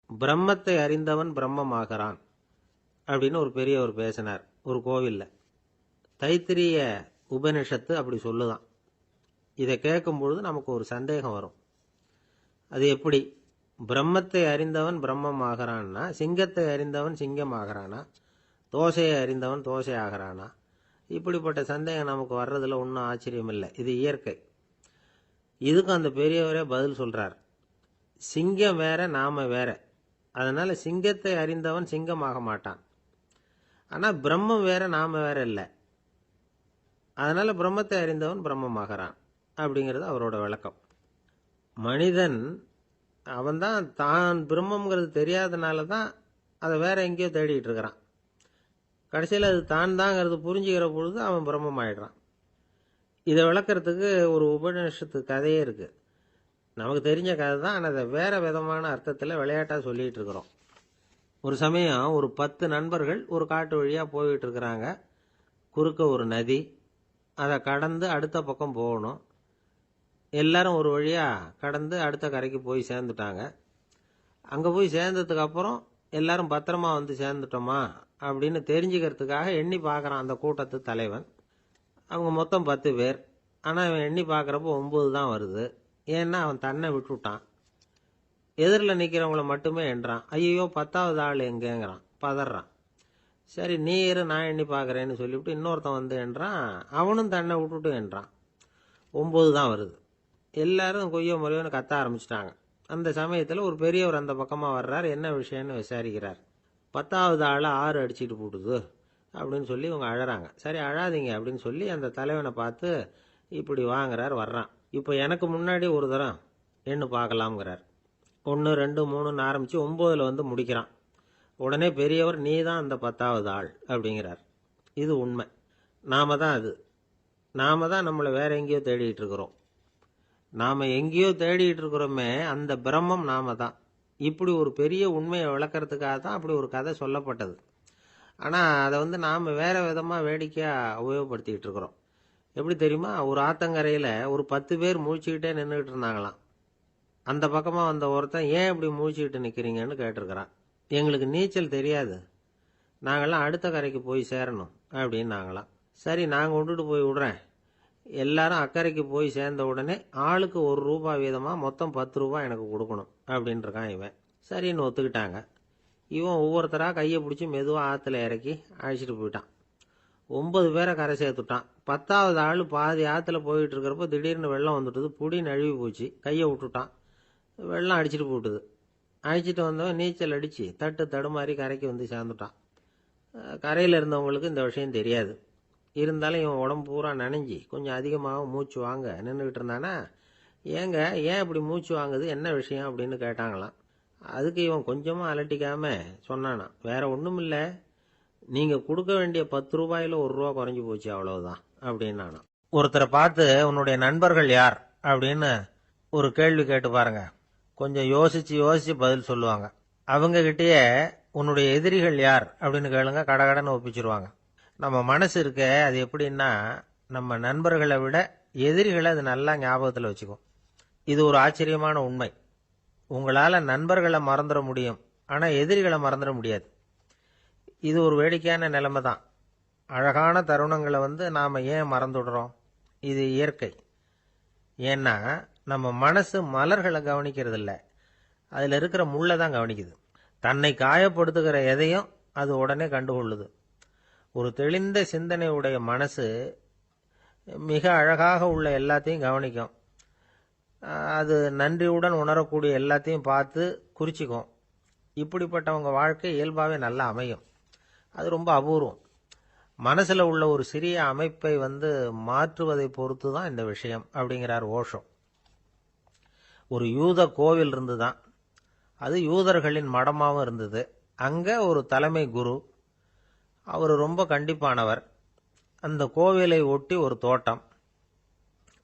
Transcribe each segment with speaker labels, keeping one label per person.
Speaker 1: பிரம்மத்தை அறிந்தவன் பிரம்மமாகிறான் அப்படின்னு ஒரு பெரியவர் பேசினார் ஒரு கோவில்ல. தைத்திரிய உபனிஷத்து அப்படி சொல்லுதான். இதை கேட்கும் பொழுது நமக்கு ஒரு சந்தேகம் வரும். அது எப்படி? பிரம்மத்தை அறிந்தவன் பிரம்மம் ஆகிறான்னா, சிங்கத்தை அறிந்தவன் சிங்கம் ஆகிறானா, தோசையை அறிந்தவன் தோசை ஆகிறானா? இப்படிப்பட்ட சந்தேகம் நமக்கு வர்றதுல ஒன்றும் ஆச்சரியம் இல்லை. இது இயற்கை. இதுக்கும் அந்த பெரியவரே பதில் சொல்றார். சிங்கம் வேற, நாம வேற. அதனால சிங்கத்தை அறிந்தவன் சிங்கமாக மாட்டான். ஆனா பிரம்மம் வேற, நாம வேற இல்லை. அதனால பிரம்மத்தை அறிந்தவன் பிரம்மமாகிறான் அப்படிங்கிறது அவரோட விளக்கம். மனிதன் அவன்தான் தான் பிரம்மங்கிறது தெரியாதனால தான் அதை வேற எங்கேயோ தேடிட்டு இருக்கிறான். கடைசியில் அது தான் தாங்கிறது புரிஞ்சுக்கிற பொழுது அவன் பிரம்மம் ஆயிடுறான். இதை விளக்கறதுக்கு ஒரு உபநிஷத்து கதையே இருக்கு. நமக்கு தெரிஞ்ச கதை தான், ஆனால் அதை வேற விதமான அர்த்தத்தில் விளையாட்டாக சொல்லிட்டு இருக்கிறோம். ஒரு சமயம் ஒரு 10 நண்பர்கள் ஒரு காட்டு வழியாக போயிட்டு இருக்கிறாங்க. குறுக்க ஒரு நதி, அதை கடந்து அடுத்த பக்கம் போகணும். எல்லாரும் ஒரு வழியாக கடந்து அடுத்த கரைக்கு போய் சேர்ந்துட்டாங்க. அங்கே போய் சேர்ந்ததுக்கு அப்புறம் எல்லாரும் பத்திரமா வந்து சேர்ந்துட்டோமா அப்படின்னு தெரிஞ்சுக்கிறதுக்காக எண்ணி பார்க்குறான் அந்த கூட்டத்து தலைவன். அவங்க மொத்தம் 10 பேர். ஆனால் அவன் எண்ணி பார்க்குறப்போ 9 தான் வருது. ஏன்னா அவன் தன்னை விட்டுவிட்டான். எதிரில் நிற்கிறவங்கள மட்டுமே எண்றான். ஐயோ 10வது ஆள் எங்கேங்கிறான், பதறான். சரி நீ இரு, நான் எண்ணி பார்க்குறேன்னு சொல்லிவிட்டு இன்னொருத்தன் வந்து எண்றான். அவனும் தன்னை விட்டுட்டு எண்றான். 9 தான் வருது. எல்லாரும் கொய்யோ முறையோன்னு கத்த ஆரம்பிச்சிட்டாங்க. அந்த சமயத்தில் ஒரு பெரியவர் அந்த பக்கமாக வர்றார். என்ன விஷயம்னு விசாரிக்கிறார். 10வது ஆளை 6 அடிச்சுட்டு போட்டுது அப்படின்னு சொல்லி இவங்க அழறாங்க. சரி அழாதீங்க அப்படின்னு சொல்லி அந்த தலைவனை பார்த்து இப்படி வாங்குறார். வர்றான். இப்போ எனக்கு முன்னாடி ஒரு தரம் எண்ணு பார்க்கலாம்ங்கிறார். 1 2 3ன்னு ஆரம்பித்து 9ல் வந்து முடிக்கிறான். உடனே பெரியவர் நீ தான் அந்த 10வது ஆள் அப்படிங்கிறார். இது உண்மை. நாம தான் அது. நாம தான் நம்மளை வேற எங்கேயோ தேடிட்டு இருக்கிறோம். நாம எங்கேயோ தேடிட்டு இருக்கிறோமே, அந்த பிரம்மம் நாம தான். இப்படி ஒரு பெரிய உண்மையை விளக்கறதுக்காக தான் அப்படி ஒரு கதை சொல்லப்பட்டது. ஆனால் அதை வந்து நாம் வேற விதமாக வேடிக்கையாக உபயோகப்படுத்திக்கிட்டு இருக்கிறோம். எப்படி தெரியுமா? ஒரு ஆத்தங்கரையில் ஒரு 10 பேர் முழிச்சுக்கிட்டே நின்றுக்கிட்டு இருந்தாங்களாம். அந்த பக்கமாக வந்த ஒருத்தன் ஏன் இப்படி முழிச்சுக்கிட்டு நிற்கிறீங்கன்னு கேட்டிருக்கிறான். எங்களுக்கு நீச்சல் தெரியாது, நாங்கள்லாம் அடுத்த கரைக்கு போய் சேரணும் அப்படின்னு நாங்களாம். சரி நாங்கள் கொண்டுட்டு போய் விடுறேன். எல்லாரும் அக்கறைக்கு போய் சேர்ந்த உடனே ஆளுக்கு ₹1 வீதமாக மொத்தம் ₹10 எனக்கு கொடுக்கணும் அப்படின்ட்டுருக்கான் இவன். சரின்னு ஒத்துக்கிட்டாங்க. இவன் ஒவ்வொருத்தராக கையை பிடிச்சி மெதுவாக ஆற்றுல இறக்கி அழைச்சிட்டு போயிட்டான். 9 பேரை கரை சேர்த்துட்டான். 10வது ஆள் பாதி ஆற்றுல போயிட்டு இருக்கிறப்போ திடீர்னு வெள்ளம் வந்துட்டுது. புடி நழுவி போச்சு. கையை விட்டுட்டான். வெள்ளம் அடிச்சுட்டு போட்டுது. அழைச்சிட்டு வந்தவன் நீச்சல் அடித்து தட்டு தடுமாறி கரைக்கு வந்து சேர்ந்துட்டான். கரையில் இருந்தவங்களுக்கு இந்த விஷயம் தெரியாது. இருந்தாலும் இவன் உடம்பு பூரா நனைஞ்சி கொஞ்சம் அதிகமாக மூச்சு வாங்க நின்றுக்கிட்டு இருந்தானா, ஏங்க ஏன் இப்படி மூச்சு வாங்குது, என்ன விஷயம் அப்படின்னு கேட்டாங்களாம். அதுக்கு இவன் கொஞ்சமாக அலட்டிக்காம சொன்னானா, வேற ஒன்றும் இல்லை, நீங்கள் கொடுக்க வேண்டிய ₹10 ₹1 குறைஞ்சி போச்சு அவ்வளவுதான் அப்படின்னானா. ஒருத்தரை பார்த்து உன்னுடைய நண்பர்கள் யார் அப்படின்னு ஒரு கேள்வி கேட்டு பாருங்க. கொஞ்சம் யோசிச்சு யோசிச்சு பதில் சொல்லுவாங்க. அவங்க கிட்டேயே உன்னுடைய எதிரிகள் யார் அப்படின்னு கேளுங்க, கடகடன்னு ஒப்பிச்சிருவாங்க. நம்ம மனசு இருக்க, அது எப்படின்னா நம்ம நண்பர்களை விட எதிரிகளை அது நல்லா ஞாபகத்தில் வச்சுக்கும். இது ஒரு ஆச்சரியமான உண்மை. உங்களால் நண்பர்களை மறந்துட முடியும், ஆனால் எதிரிகளை மறந்துட முடியாது. இது ஒரு வேடிக்கையான நிலைமை தான். அழகான தருணங்களை வந்து நாம் ஏன் மறந்துடுறோம்? இது இயற்கை. ஏன்னா நம்ம மனசு மலர்களை கவனிக்கிறது இல்லை, அதில் இருக்கிற முள்ளை தான் கவனிக்குது. தன்னை காயப்படுத்துகிற எதையும் அது உடனே கண்டுகொள்ளுது. ஒரு தெளிந்த சிந்தனை உடைய மனசு மிக அழகாக உள்ள எல்லாத்தையும் கவனிக்கும். அது நன்றியுடன் உணரக்கூடிய எல்லாத்தையும் பார்த்து குறிச்சிக்கும். இப்படிப்பட்டவங்க வாழ்க்கை இயல்பாகவே நல்லா அமையும். அது ரொம்ப அபூர்வம். மனசில் உள்ள ஒரு சிறிய அமைப்பை வந்து மாற்றுவதை பொறுத்து தான் இந்த விஷயம் அப்படிங்கிறார் ஓஷோ. ஒரு யூத கோவில் இருந்துதான். அது யூதர்களின் மடமாகவும் இருந்தது. அங்கே ஒரு தலைமை குரு, அவர் ரொம்ப கண்டிப்பானவர். அந்த கோவிலை ஒட்டி ஒரு தோட்டம்.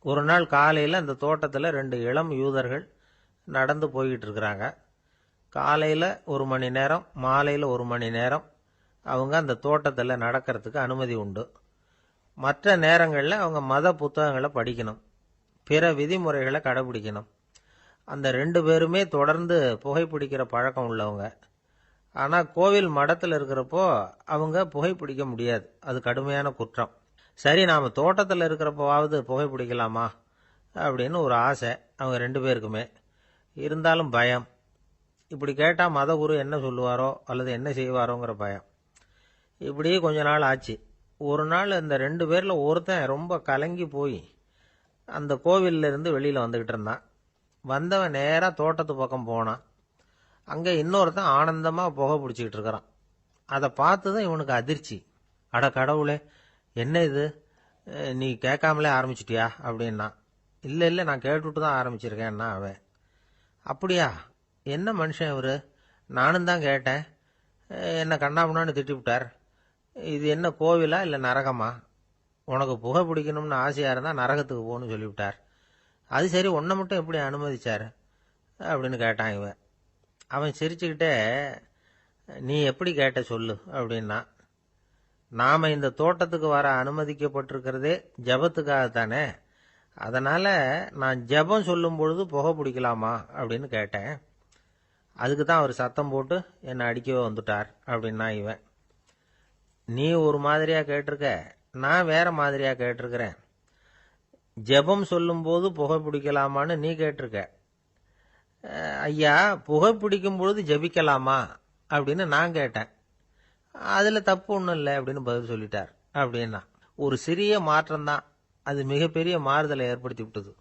Speaker 1: ஒரு நாள் காலையில் அந்த தோட்டத்தில் 2 இளம் யூதர்கள் நடந்து போய்கிட்டு இருக்கிறாங்க. காலையில் 1 மணி நேரம், மாலையில் 1 மணி நேரம் அவங்க அந்த தோட்டத்தில் நடக்கிறதுக்கு அனுமதி உண்டு. மற்ற நேரங்களில் அவங்க மத புத்தகங்களை படிக்கணும், பிற விதிமுறைகளை கடைபிடிக்கணும். அந்த 2 பேருமே தொடர்ந்து புகைப்பிடிக்கிற பழக்கம் உள்ளவங்க. ஆனால் கோவில் மடத்தில் இருக்கிறப்போ அவங்க புகைப்பிடிக்க முடியாது, அது கடுமையான குற்றம். சரி, நாம் தோட்டத்தில் இருக்கிறப்போவாவது புகைப்பிடிக்கலாமா அப்படின்னு ஒரு ஆசை அவங்க 2 பேருக்குமே. இருந்தாலும் பயம். இப்படி கேட்டால் மதகுரு என்ன சொல்லுவாரோ அல்லது என்ன செய்வாரோங்கிற பயம். இப்படியே கொஞ்ச நாள் ஆச்சு. ஒரு நாள் இந்த 2 பேரில் ஒருத்தன் ரொம்ப கலங்கி போய் அந்த கோவில்ல இருந்து வெளியில் வந்துக்கிட்டு இருந்தான். வந்தவன் நேராக தோட்டத்து பக்கம் போனான். அங்கே இன்னொருத்தன் ஆனந்தமாக புகை பிடிச்சிக்கிட்டு இருக்கிறான். அதை பார்த்து தான் இவனுக்கு அதிர்ச்சி. அட கடவுளே, என்ன இது, நீ கேட்காமலே ஆரம்பிச்சிட்டியா அப்படின்னா. இல்லை இல்லை, நான் கேட்டுவிட்டு தான் ஆரம்பிச்சிருக்கேன்னா அவன். அப்படியா, என்ன மனுஷன் இவர், நானும் தான் கேட்டேன், என்ன கண்ணாபுண்ணான்னு திட்டிவிட்டார். இது என்ன கோவிலா இல்லை நரகமா? உனக்கு புகை பிடிக்கணும்னு ஆசையாக இருந்தால் நரகத்துக்கு போகணும்னு சொல்லிவிட்டார். அது சரி, உன்னை மட்டும் எப்படி அனுமதிச்சார் அப்படின்னு கேட்டான் இவன். அவன் சிரிச்சுக்கிட்டே, நீ எப்படி கேட்ட சொல்லு அப்படின்னா. நாம் இந்த தோட்டத்துக்கு வர அனுமதிக்கப்பட்டிருக்கிறதே ஜபத்துக்காகத்தானே, அதனால் நான் ஜபம் சொல்லும் பொழுது புகை பிடிக்கலாமா அப்படின்னு கேட்டேன். அதுக்கு தான் அவர் சத்தம் போட்டு என்னை அடிக்கவே வந்துட்டார் அப்படின்னா இவன். நீ ஒரு மாதிரியாக கேட்டிருக்க, நான் வேற மாதிரியாக கேட்டிருக்கிறேன். ஜபம் சொல்லும்போது புகை பிடிக்கலாமான்னு நீ கேட்டிருக்க. ஐயா, புகை பிடிக்கும் பொழுது ஜபிக்கலாமா அப்படின்னு நான் கேட்டேன். அதில் தப்பு ஒன்றும் இல்லை அப்படின்னு பதில் சொல்லிட்டார் அப்படின்னா. ஒரு சிறிய மாற்றம்தான் அது மிகப்பெரிய மாறுதலை ஏற்படுத்தி விட்டது.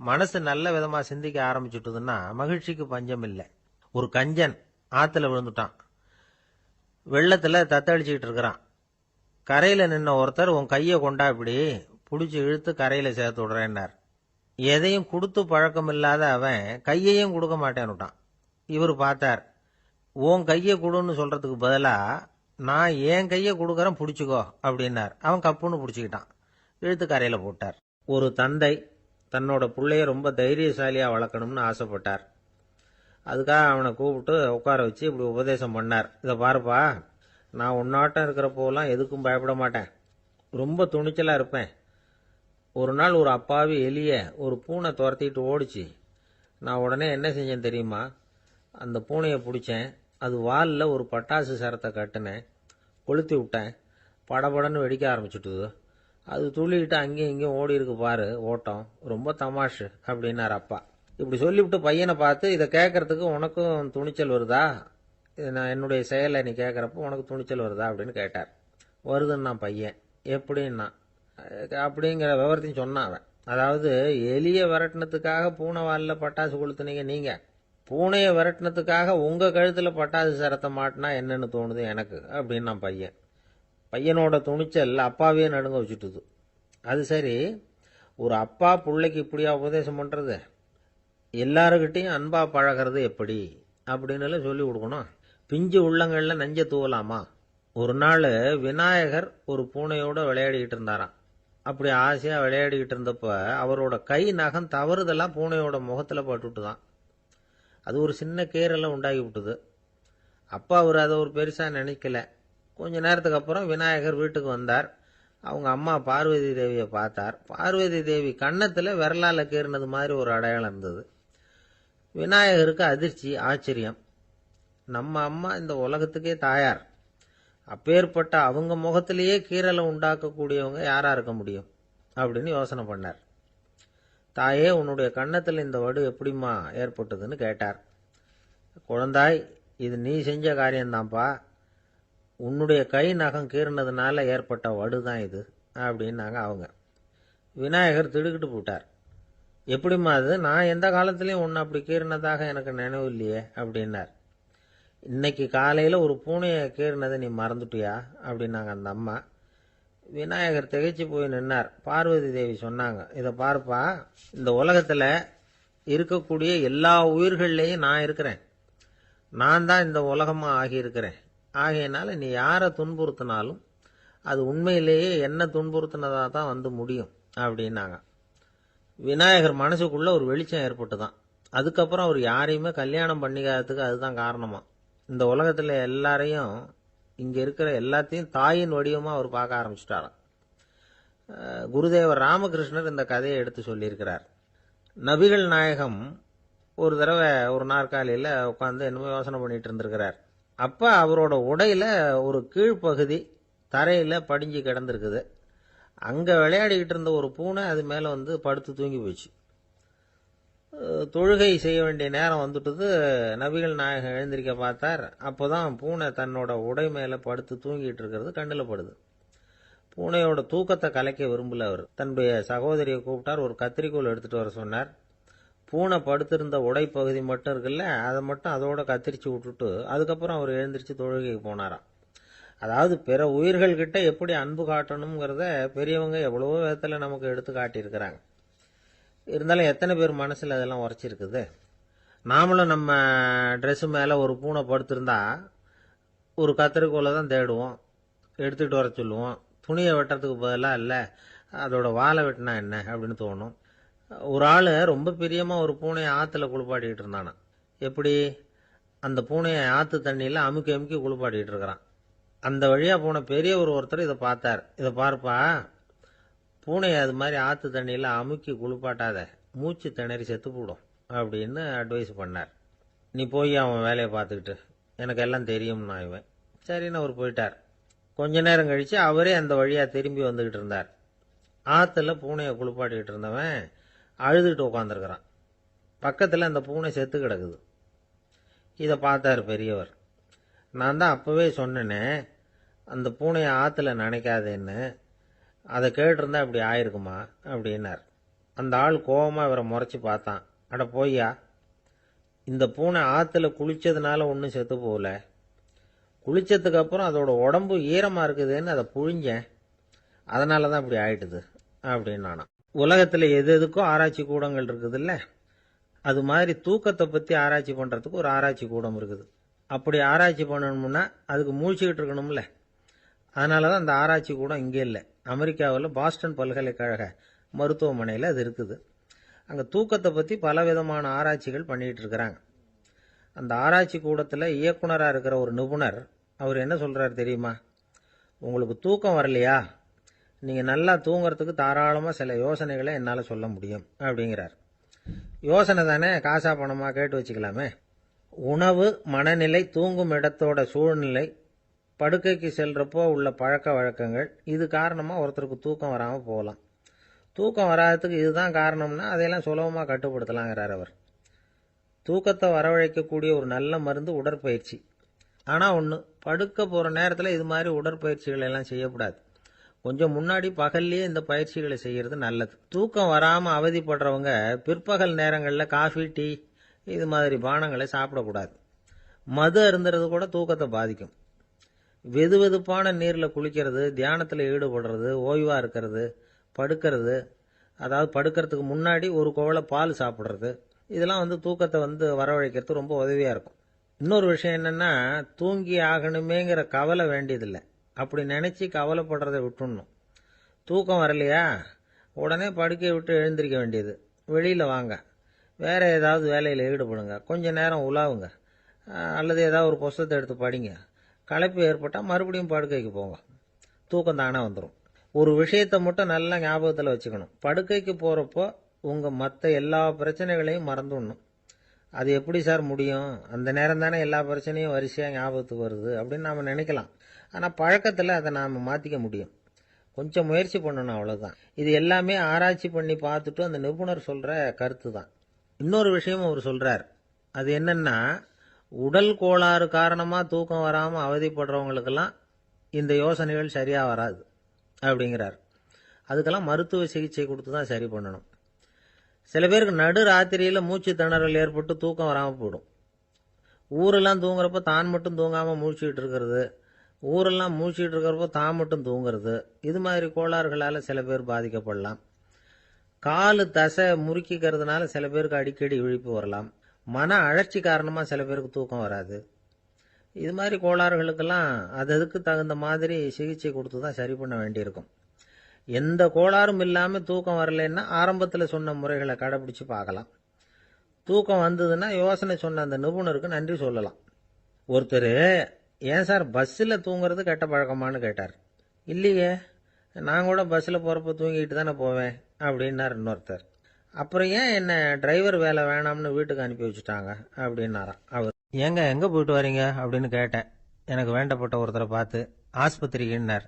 Speaker 1: மனசு நல்ல விதமாக சிந்திக்க ஆரம்பிச்சுட்டுதுன்னா மகிழ்ச்சிக்கு பஞ்சம் இல்லை. ஒரு கஞ்சன் ஆற்றுல விழுந்துட்டான். வெள்ளத்தில் தத்தளிச்சுக்கிட்டு இருக்கிறான். கரையில் நின்ன ஒருத்தர், உன் கையை கொண்டா இப்படி பிடிச்சி இழுத்து கரையில் சேர்த்து விடுறேன்னார். எதையும் கொடுத்து பழக்கம் இல்லாத அவன் கையையும் கொடுக்க மாட்டேன்னுட்டான். இவர் பார்த்தார். உன் கையை கொடுன்னு சொல்றதுக்கு பதிலாக நான் என் கையை கொடுக்குறேன் பிடிச்சிக்கோ அப்படின்னார். அவன் கப்புன்னு பிடிச்சிக்கிட்டான், இழுத்து கரையில் போட்டார். ஒரு தந்தை தன்னோட பிள்ளைய ரொம்ப தைரியசாலியாக வளர்க்கணும்னு ஆசைப்பட்டார். அதுக்காக அவனை கூப்பிட்டு உட்கார வச்சு இப்படி உபதேசம் பண்ணார். இதை பாருப்பா, நான் உன்னாட்டம் இருக்கிறப்போலாம் எதுக்கும் பயப்பட மாட்டேன், ரொம்ப துணிச்சலாக இருப்பேன். ஒரு நாள் ஒரு அப்பாவி எலிய ஒரு பூனை துரத்திட்டு ஓடிச்சு. நான் உடனே என்ன செஞ்சேன் தெரியுமா? அந்த பூனையை பிடிச்சேன், அது வாலில் ஒரு பட்டாசு சரத்தை கட்டினேன், கொளுத்தி விட்டேன், படபடன்னு வெடிக்க ஆரம்பிச்சுட்டுது. அது துள்ளிக்கிட்டு அங்கேயும் இங்கேயும் ஓடி இருக்கு பாரு ஓட்டம், ரொம்ப தமாஷு அப்படின்னார் அப்பா. இப்படி சொல்லிவிட்டு பையனை பார்த்து, இதை கேட்கறதுக்கு உனக்கும் துணிச்சல் வருதா, நான் என்னுடைய செயலை நீ கேட்குறப்ப உனக்கு துணிச்சல் வருதா அப்படின்னு கேட்டார். வருதுன்னா பையன். எப்படின்னா அப்படிங்கிற விவரத்தையும் சொன்னான் அவன். அதாவது, எலியை விரட்டினத்துக்காக பூனை வாலில் பட்டாசு கொளுத்துனீங்க நீங்க, பூனையை விரட்டினத்துக்காக உங்க கழுத்துல பட்டாசு சரத்தை மாட்டினா என்னன்னு தோணுது எனக்கு அப்படின்னு நான் பையன். பையனோட துணிச்சல் அப்பாவே நடுங்க வச்சுட்டுது. அது சரி, ஒரு அப்பா பிள்ளைக்கு இப்படியா உபதேசம் பண்றது? எல்லாருக்கிட்டையும் அன்பா பழகிறது எப்படி அப்படின்னு சொல்லி கொடுக்கணும். பிஞ்சு உள்ளங்கள்ல நஞ்ச தூவலாமா? ஒரு நாள் விநாயகர் ஒரு பூனையோட விளையாடிக்கிட்டு இருந்தாராம். அப்படி ஆசையா விளையாடிக்கிட்டு இருந்தப்ப அவரோட கை நகம் தவறுதெல்லாம் பூனையோட முகத்துல பட்டுட்டுதான். அது ஒரு சின்ன கீறலை உண்டாகி விட்டுது. அப்பா அவர் அதை ஒரு பெருசா நினைக்கல. கொஞ்ச நேரத்துக்கு அப்புறம் விநாயகர் வீட்டுக்கு வந்தார். அவங்க அம்மா பார்வதி தேவியை பார்த்தார். பார்வதி தேவி கன்னத்துல விரலால கீறினது மாதிரி ஒரு அடையாளம் இருந்தது. விநாயகருக்கு அதிர்ச்சி, ஆச்சரியம். நம்ம அம்மா இந்த உலகத்துக்கே தாயார், அப்பேற்பட்ட அவங்க முகத்திலேயே கீறலை உண்டாக்கக்கூடியவங்க யாரா இருக்க முடியும் அப்படின்னு யோசனை பண்ணார். தாயே, உன்னுடைய கன்னத்தில் இந்த வடு எப்படிம்மா ஏற்பட்டதுன்னு கேட்டார். குழந்தாய், இது நீ செஞ்ச காரியம்தான்ப்பா, உன்னுடைய கை நகம் கீறினதுனால ஏற்பட்ட வடு தான் இது அப்படின்னாங்க அவங்க. விநாயகர் திடுக்கிட்டு போட்டார். எப்படிம்மா அது? நான் எந்த காலத்திலையும் ஒன்று அப்படி கீறினதாக எனக்கு நினைவு இல்லையே அப்படின்னார். இன்னைக்கு காலையில் ஒரு பூனையை கீறினதை நீ மறந்துட்டியா அப்படின்னாங்க அந்த அம்மா. விநாயகர் திகைச்சு போய் நின்னார். பார்வதி தேவி சொன்னாங்க, இதை பார்ப்பா, இந்த உலகத்தில் இருக்கக்கூடிய எல்லா உயிர்கள்லேயும் நான் இருக்கிறேன், நான் தான் இந்த உலகமாக ஆகியிருக்கிறேன். ஆகையினால நீ யாரை துன்புறுத்தினாலும் அது உண்மையிலேயே என்ன துன்புறுத்தினதாக தான் வந்து முடியும் அப்படின்னாங்க. விநாயகர் மனசுக்குள்ள ஒரு வெளிச்சம் ஏற்பட்டு தான். அதுக்கப்புறம் அவர் யாரையுமே கல்யாணம் பண்ணிக்காததுக்கு அதுதான் காரணமா. இந்த உலகத்தில் எல்லாரையும், இங்கே இருக்கிற எல்லாத்தையும் தாயின் வடிவமாக அவர் பார்க்க ஆரம்பிச்சிட்டாராம். குருதேவர் ராமகிருஷ்ணர் இந்த கதையை எடுத்து சொல்லியிருக்கிறார். நபிகள் நாயகம் ஒரு தடவை ஒரு நாற்காலியில் உட்காந்து என்னமோ யோசனை பண்ணிட்டு இருந்திருக்கிறார். அப்போ அவரோட உடையில ஒரு கீழ்ப்பகுதி தரையில் படிஞ்சு கிடந்திருக்குது. அங்கே விளையாடிக்கிட்டு இருந்த ஒரு பூனை அது மேலே வந்து படுத்து தூங்கி போச்சு. தொழுகை செய்ய வேண்டிய நேரம் வந்துட்டது. நபிகள் நாயகம் எழுந்திருக்க பார்த்தார். அப்போதான் பூனை தன்னோட உடை மேலே படுத்து தூங்கிட்டு இருக்கிறது கண்ணில் படுது. பூனையோட தூக்கத்தை கலைக்க விரும்பல அவர். தன்னுடைய சகோதரியை கூப்பிட்டார். ஒரு கத்திரிக்கோல் எடுத்துட்டு வர சொன்னார். பூனை படுத்திருந்த உடைப்பகுதி மட்டும் இருக்குல்ல, அதை மட்டும் அதோட கத்திரிச்சு விட்டுட்டு அதுக்கப்புறம் அவர் எழுந்திரிச்சு தொழுகைக்கு போனாராம். அதாவது பிற உயிர்கள் கிட்ட எப்படி அன்பு காட்டணுங்கிறத பெரியவங்க எவ்வளவோ விதத்தில் நமக்கு எடுத்து காட்டியிருக்கிறாங்க. இருந்தாலும் எத்தனை பேர் மனசில் அதெல்லாம் உரைச்சிருக்குது. நாமளும் நம்ம ட்ரெஸ்ஸு மேலே ஒரு பூனை படுத்திருந்தா ஒரு கத்திரிக்கோலை தான் தேடுவோம், எடுத்துக்கிட்டு வர சொல்லுவோம். துணியை வெட்டுறதுக்கு பதிலாக இல்லை அதோட வாழை வெட்டினா என்ன அப்படின்னு தோணும். ஒரு ஆள் ரொம்ப பிரியமாக ஒரு பூனையை ஆற்றுல குளிப்பாட்டிக்கிட்டு இருந்தானா. எப்படி? அந்த பூனையை ஆற்று தண்ணியில் அமுக்கி அமுக்கி குளிப்பாட்டிக்கிட்டு இருக்கிறான். அந்த வழியாக போன பெரியவர் ஒருத்தர் இதை பார்த்தார். இதை பார்ப்பா, பூனையை அது மாதிரி ஆற்று தண்ணியில் அமுக்கி குளிப்பாட்டாத, மூச்சு திணறி செத்து போடும் அப்படின்னு அட்வைஸ் பண்ணார். நீ போய் அவன் வேலையை பார்த்துக்கிட்டு, எனக்கு எல்லாம் தெரியும்னா இவன். சரின்னு அவர் போயிட்டார். கொஞ்ச நேரம் கழித்து அவரே அந்த வழியாக திரும்பி வந்துக்கிட்டு இருந்தார். ஆற்றுல பூனையை குளிப்பாட்டிக்கிட்டு இருந்தவன் அழுதுகிட்டு உட்காந்துருக்கிறான். பக்கத்தில் அந்த பூனை செத்து கிடக்குது. இதை பார்த்தார் பெரியவர். நான் தான் அப்போவே சொன்னேனே அந்த பூனையை ஆற்றுல நினைக்காதேன்னு, அதை கேட்டிருந்தா இப்படி ஆயிருக்குமா அப்படின்னார். அந்த ஆள் கோபமாக இவரை முறைச்சி பார்த்தான். அட போய்யா, இந்த பூனை ஆற்றுல குளித்ததுனால ஒன்றும் செத்து போகல, குளித்ததுக்கு அப்புறம் அதோட உடம்பு ஈரமாக இருக்குதுன்னு அதை புழிஞ்சேன், அதனால தான் இப்படி ஆயிட்டுது அப்படின்னானா. உலகத்தில் எது எதுக்கும் ஆராய்ச்சி கூடங்கள் இருக்குதுல்ல, அது மாதிரி தூக்கத்தை பற்றி ஆராய்ச்சி பண்ணுறதுக்கு ஒரு ஆராய்ச்சி கூடம் இருக்குது. அப்படி ஆராய்ச்சி பண்ணணும்னா அதுக்கு மூழ்கிக்கிட்டு இருக்கணும்ல. அதனால தான் அந்த ஆராய்ச்சி கூடம் இங்கே இல்லை. அமெரிக்காவில் பாஸ்டன் பல்கலைக்கழக மருத்துவமனையில் அது இருக்குது. அங்கே தூக்கத்தை பற்றி பலவிதமான ஆராய்ச்சிகள் பண்ணிகிட்டு இருக்கிறாங்க. அந்த ஆராய்ச்சி கூடத்தில் இயக்குனராக இருக்கிற ஒரு நிபுணர் அவர் என்ன சொல்கிறார் தெரியுமா? உங்களுக்கு தூக்கம் வரலையா, நீங்கள் நல்லா தூங்குறதுக்கு தாராளமாக சில யோசனைகளை என்னால் சொல்ல முடியும் அப்படிங்கிறார். யோசனை தானே, காசா பணமாக கேட்டு வச்சுக்கலாமே. உணவு, மனநிலை, தூங்கும் இடத்தோட சூழ்நிலை, படுக்கைக்கு செல்றப்போ உள்ள பழக்க வழக்கங்கள், இது காரணமாக ஒருத்தருக்கு தூக்கம் வராமல் போகலாம். தூக்கம் வராததுக்கு இதுதான் காரணம்னா அதையெல்லாம் சுலபமாக கட்டுப்படுத்தலாங்கிறார் அவர். தூக்கத்தை வரவழைக்கக்கூடிய ஒரு நல்ல மருந்து உடற்பயிற்சி. ஆனால் ஒன்று, படுக்க போகிற நேரத்தில் இது மாதிரி உடற்பயிற்சிகள் எல்லாம் செய்யக்கூடாது. கொஞ்சம் முன்னாடி பகல்லையே இந்த பயிற்சிகளை செய்கிறது நல்லது. தூக்கம் வராமல் அவதிப்படுறவங்க பிற்பகல் நேரங்களில் காஃபி, டீ இது மாதிரி பானங்களை சாப்பிடக்கூடாது. மது அருந்துறது கூட தூக்கத்தை பாதிக்கும். வெது வெதுப்பான நீரில் குளிக்கிறது, தியானத்தில் ஈடுபடுறது, ஓய்வாக இருக்கிறது, படுக்கிறது, அதாவது படுக்கிறதுக்கு முன்னாடி ஒரு குவளை பால் சாப்பிட்றது, இதெல்லாம் தூக்கத்தை வரவழைக்கிறது ரொம்ப உதவியாக இருக்கும். இன்னொரு விஷயம் என்னென்னா, தூங்கி ஆகணுமேங்கிற கவலை வேண்டியதில்லை. அப்படி நினச்சி கவலைப்படுறதை விட்டுடணும். தூக்கம் வரலையா, உடனே படுக்கையை விட்டு எழுந்திருக்க வேண்டியது. வெளியில் வாங்க, வேறு ஏதாவது வேலையில் ஈடுபடுங்க, கொஞ்சம் நேரம் உலாவுங்க, அல்லது ஏதாவது ஒரு புஸ்தகத்தை எடுத்து படிங்க. களைப்பு ஏற்பட்டால் மறுபடியும் படுக்கைக்கு போங்க, தூக்கம் தானே வந்துடும். ஒரு விஷயத்தை மட்டும் நல்லா ஞாபகத்தில் வச்சுக்கணும். படுக்கைக்கு போகிறப்போ உங்கள் மற்ற எல்லா பிரச்சனைகளையும் மறந்துடணும். அது எப்படி சார் முடியும், அந்த நேரம் தானே எல்லா பிரச்சனையும் வரிசையாக ஞாபகத்துக்கு வருது அப்படின்னு நாம் நினைக்கலாம். ஆனால் பழக்கத்தில் அதை நாம் மாற்றிக்க முடியும். கொஞ்சம் முயற்சி பண்ணணும், அவ்வளோதான். இது எல்லாமே ஆராய்ச்சி பண்ணி பார்த்துட்டு அந்த நிபுணர் சொல்கிற கருத்து தான். இன்னொரு விஷயமும் அவர் சொல்கிறார். அது என்னென்னா, உடல் கோளாறு காரணமாக தூக்கம் வராமல் அவதிப்படுறவங்களுக்கெல்லாம் இந்த யோசனைகள் சரியாக வராது அப்படிங்கிறார். அதுக்கெல்லாம் மருத்துவ சிகிச்சை கொடுத்து தான் சரி பண்ணணும். சில பேருக்கு நடு ராத்திரியில் மூச்சு திணறல் ஏற்பட்டு தூக்கம் வராமல் போயிடும். ஊரெல்லாம் தூங்குறப்போ தான் மட்டும் தூங்காமல் மூழ்கிட்டு இருக்கிறது, ஊரெல்லாம் மூழ்கிட்டு இருக்கிறப்போ தான் மட்டும் தூங்குறது, இது மாதிரி கோளாறுகளால் சில பேர் பாதிக்கப்படலாம். காலு தசை முறுக்கிக்கிறதுனால சில பேருக்கு அடிக்கடி விழிப்பு வரலாம். மன அழற்சி காரணமாக சில பேருக்கு தூக்கம் வராது. இது மாதிரி கோளாறுகளுக்கெல்லாம் அதுக்கு தகுந்த மாதிரி சிகிச்சை கொடுத்து தான் சரி பண்ண வேண்டியிருக்கும். எந்த கோளாறும் இல்லாமல் தூக்கம் வரலைன்னா ஆரம்பத்தில் சொன்ன முறைகளை கடைபிடிச்சு பார்க்கலாம். தூக்கம் வந்ததுன்னா யோசனை சொன்ன அந்த நிபுணருக்கு நன்றி சொல்லலாம். ஒருத்தர், ஏன் சார் பஸ்ஸில் தூங்குறது கெட்ட பழக்கமானு கேட்டார். இல்லையே, நான் கூட பஸ்ஸில் போகிறப்ப தூங்கிட்டு தானே போவேன் அப்படின்னார் இன்னொருத்தர். அப்புறம் ஏன் என்ன டிரைவர் வேலை வேணாம்னு வீட்டுக்கு அனுப்பி வச்சுட்டாங்க அப்படின்னாராம் அவர். ஏங்க எங்கே போயிட்டு வரீங்க அப்படின்னு கேட்டேன் எனக்கு வேண்டப்பட்ட ஒருத்தரை பார்த்து. ஆஸ்பத்திரிக்குன்னார்.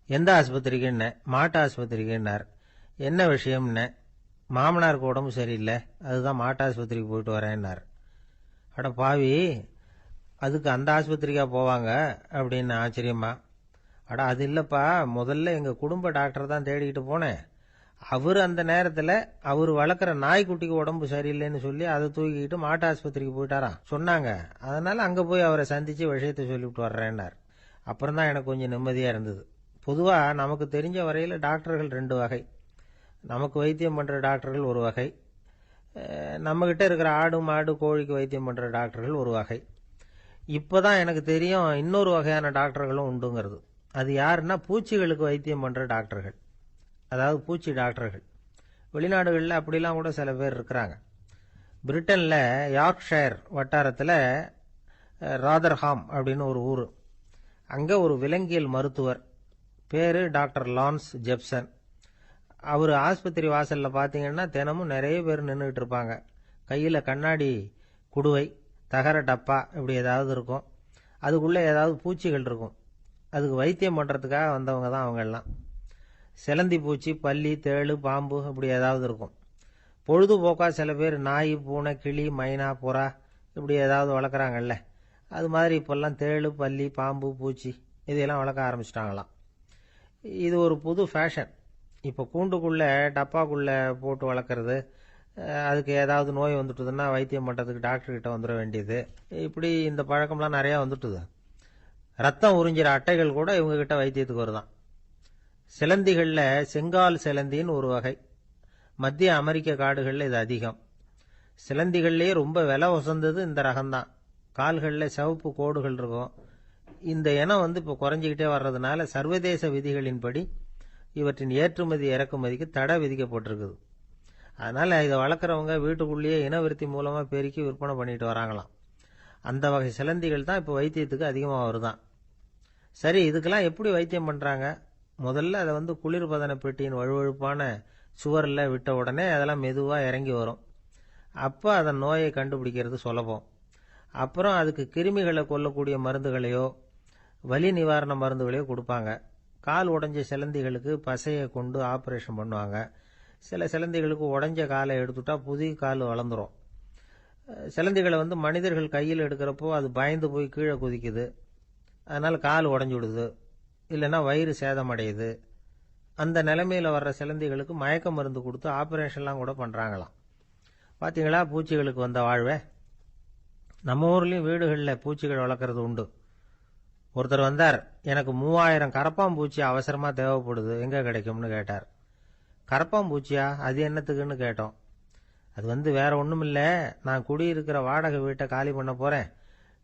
Speaker 1: எந்த ஆஸ்பத்திரிக்குன்னே? மாட்டு ஆஸ்பத்திரிக்குன்னார். என்ன விஷயம்னே? மாமனாருக்கு உடம்பு சரியில்லை, அதுதான் மாட்டு ஆஸ்பத்திரிக்கு போயிட்டு வரேன்னார். அட பாவி, அதுக்கு அந்த ஆஸ்பத்திரிக்கா போவாங்க அப்படின்னு ஆச்சரியமா. அட அது இல்லைப்பா, முதல்ல எங்கள் குடும்ப டாக்டர் தான் தேடிக்கிட்டு போனேன். அவர் அந்த நேரத்தில் அவர் வளர்க்குற நாய்க்குட்டிக்கு உடம்பு சரியில்லைன்னு சொல்லி அதை தூக்கிக்கிட்டு மாட்டு ஆஸ்பத்திரிக்கு போயிட்டாராம் சொன்னாங்க. அதனால் அங்கே போய் அவரை சந்தித்து விஷயத்தை சொல்லிவிட்டு வர்றேன்னார். அப்புறம் தான் எனக்கு கொஞ்சம் நிம்மதியாக இருந்தது. பொதுவாக நமக்கு தெரிஞ்ச வரையில் டாக்டர்கள் 2 வகை. நமக்கு வைத்தியம் பண்ணுற டாக்டர்கள் ஒரு வகை, நம்மக்கிட்ட இருக்கிற ஆடு மாடு கோழிக்கு வைத்தியம் பண்ணுற டாக்டர்கள் ஒரு வகை. இப்போ தான் எனக்கு தெரியும் இன்னொரு வகையான டாக்டர்களும் உண்டுங்கிறது. அது யாருன்னா பூச்சிகளுக்கு வைத்தியம் பண்ணுற டாக்டர்கள், அதாவது பூச்சி டாக்டர்கள். வெளிநாடுகளில் அப்படிலாம் கூட சில பேர் இருக்கிறாங்க. பிரிட்டனில் யார்க்ஷயர் வட்டாரத்தில் ராதர்ஹாம் அப்படின்னு ஒரு ஊர். அங்கே ஒரு விலங்கியல் மருத்துவர், பேர் டாக்டர் லான்ஸ் ஜெப்சன். அவர் ஆஸ்பத்திரி வாசலில் பார்த்தீங்கன்னா தினமும் நிறைய பேர் நின்றுக்கிட்டு இருப்பாங்க. கையில் கண்ணாடி குடுவை, தகர டப்பா இப்படி ஏதாவது இருக்கும். அதுக்குள்ளே ஏதாவது பூச்சிகள் இருக்கும். அதுக்கு வைத்தியம் பண்ணுறதுக்காக வந்தவங்க தான் அவங்கெல்லாம். சிலந்தி பூச்சி, பல்லி, தேளு, பாம்பு இப்படி ஏதாவது இருக்கும். பொழுதுபோக்காக சில பேர் நாய், பூனை, கிளி, மைனா, புறா இப்படி ஏதாவது வளர்க்குறாங்கல்ல, அது மாதிரி இப்போல்லாம் தேளு, பல்லி, பாம்பு, பூச்சி இதையெல்லாம் வளர்க்க ஆரம்பிச்சிட்டாங்களாம். இது ஒரு புது ஃபேஷன். இப்போ கூண்டுக்குள்ளே டப்பாக்குள்ளே போட்டு வளர்க்குறது, அதுக்கு ஏதாவது நோய் வந்துட்டுதுன்னா வைத்தியம் பண்ணுறதுக்கு டாக்டர்கிட்ட வந்துட வேண்டியது, இப்படி இந்த பழக்கம்லாம் நிறையா வந்துட்டுது. ரத்தம் உறிஞ்சிற அட்டைகள் கூட இவங்ககிட்ட வைத்தியத்துக்கு வருதான். சிலந்திகளில் செங்கால் சிலந்தின்னு ஒரு வகை. மத்திய அமெரிக்க காடுகளில் இது அதிகம். சிலந்திகள்லேயே ரொம்ப விலை உசந்தது இந்த ரகம்தான். கால்களில் சிவப்பு கோடுகள் இருக்கும். இந்த இனம் இப்போ குறைஞ்சிக்கிட்டே வர்றதுனால சர்வதேச விதிகளின்படி இவற்றின் ஏற்றுமதி இறக்குமதிக்கு தடை விதிக்கப்பட்டிருக்குது. அதனால் இதை வளர்க்குறவங்க வீட்டுக்குள்ளேயே இனவிருத்தி மூலமாக பெருக்கி விற்பனை பண்ணிட்டு வராங்களாம். அந்த வகை சிலந்திகள் தான் இப்போ வைத்தியத்துக்கு அதிகமாக வருதான். சரி, இதுக்கெல்லாம் எப்படி வைத்தியம் பண்ணுறாங்க? முதல்ல அதை குளிர்பதன பெட்டியின் வழுவழுப்பான சுவரில் விட்ட உடனே அதெல்லாம் மெதுவாக இறங்கி வரும். அப்போ அதன் நோயை கண்டுபிடிக்கிறது சுலபம். அப்புறம் அதுக்கு கிருமிகளை கொல்லக்கூடிய மருந்துகளையோ வலி நிவாரண மருந்துகளையோ கொடுப்பாங்க. கால் உடைஞ்ச சிலந்திகளுக்கு பசையை கொண்டு ஆப்ரேஷன் பண்ணுவாங்க. சில சிலந்திகளுக்கு உடைஞ்ச காலை எடுத்துட்டா புதிய கால் வளர்ந்துடும். சிலந்திகளை மனிதர்கள் கையில் எடுக்கிறப்போ அது பயந்து போய் கீழே குதிக்குது, அதனால் கால் உடஞ்சி விடுது, இல்லைன்னா வயிறு சேதமடையுது. அந்த நிலைமையில் வர்ற சிலந்திகளுக்கு மயக்க மருந்து கொடுத்து ஆப்ரேஷன்லாம் கூட பண்ணுறாங்களாம். பார்த்தீங்களா பூச்சிகளுக்கு வந்த வாழ்வே. நம்ம ஊர்லேயும் வீடுகளில் பூச்சிகள் வளர்க்குறது உண்டு. ஒருத்தர் வந்தார், எனக்கு 3000 கரப்பாம்பூச்சி அவசரமாக தேவைப்படுது, எங்கே கிடைக்கும்னு கேட்டார். கரப்பாம்பூச்சியா? அது என்னத்துக்குன்னு கேட்டோம். அது வேற ஒன்றும் இல்லை, நான் குடியிருக்கிற வாடகை வீட்டை காலி பண்ண போகிறேன்.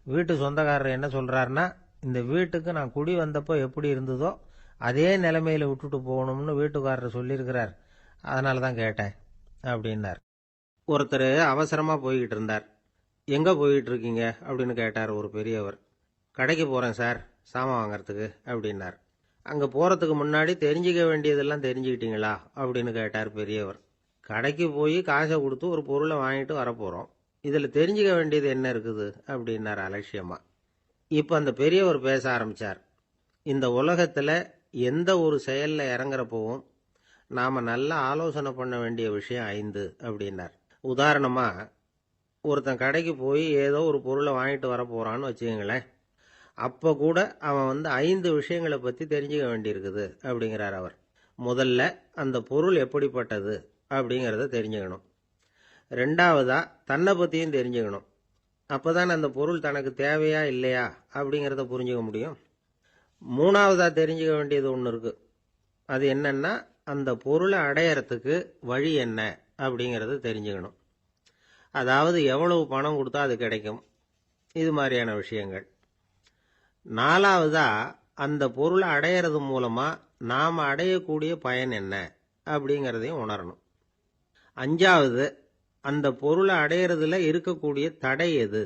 Speaker 1: வீட்டு சொந்தக்காரர் என்ன சொல்கிறாருன்னா, இந்த வீட்டுக்கு நான் குடி வந்தப்போ எப்படி இருந்ததோ அதே நிலைமையில் விட்டுட்டு போகணும்னு வீட்டுக்காரர் சொல்லியிருக்கிறார், அதனால தான் கேட்டேன் அப்படின்னார். ஒருத்தர் அவசரமாக போய்கிட்டு இருந்தார். எங்கே போய்கிட்டு இருக்கீங்க அப்படின்னு கேட்டார் ஒரு பெரியவர். கடைக்கு போகிறேன் சார், சாமான் வாங்கிறதுக்கு அப்படின்னார். அங்கே போகிறதுக்கு முன்னாடி தெரிஞ்சிக்க வேண்டியதெல்லாம் தெரிஞ்சுக்கிட்டீங்களா அப்படின்னு கேட்டார் பெரியவர். கடைக்கு போய் காசை கொடுத்து ஒரு பொருளை வாங்கிட்டு வரப்போகிறோம், இதில் தெரிஞ்சிக்க வேண்டியது என்ன இருக்குது அப்படின்னார் அலட்சியமாக. இப்போ அந்த பெரியவர் பேச ஆரம்பித்தார். இந்த உலகத்தில் எந்த ஒரு செயலில் இறங்குறப்பவும் நாம் நல்லா ஆலோசனை பண்ண வேண்டிய விஷயம் 5 அப்படின்னார். உதாரணமாக, ஒருத்தன் கடைக்கு போய் ஏதோ ஒரு பொருளை வாங்கிட்டு வர போகிறான்னு வச்சுக்கங்களேன். அப்போ கூட அவன் 5 விஷயங்களை பற்றி தெரிஞ்சுக்க வேண்டியிருக்குது அப்படிங்கிறார் அவர். முதல்ல அந்த பொருள் எப்படிப்பட்டது அப்படிங்கிறத தெரிஞ்சுக்கணும். ரெண்டாவதாக தன்னை பற்றியும் தெரிஞ்சுக்கணும். அப்போ தான் அந்த பொருள் தனக்கு தேவையா இல்லையா அப்படிங்கிறத புரிஞ்சுக்க முடியும். மூணாவதாக தெரிஞ்சுக்க வேண்டியது ஒன்று இருக்குது. அது என்னன்னா, அந்த பொருளை அடையறதுக்கு வழி என்ன அப்படிங்கிறத தெரிஞ்சுக்கணும். அதாவது எவ்வளவு பணம் கொடுத்தா அது கிடைக்கும், இது மாதிரியான விஷயங்கள். நாலாவதா, அந்த பொருளை அடையிறது மூலமாக நாம் அடையக்கூடிய பயன் என்ன அப்படிங்கிறதையும் உணரணும். அஞ்சாவது, அந்த பொருளை அடையிறதுல இருக்கக்கூடிய தடை எது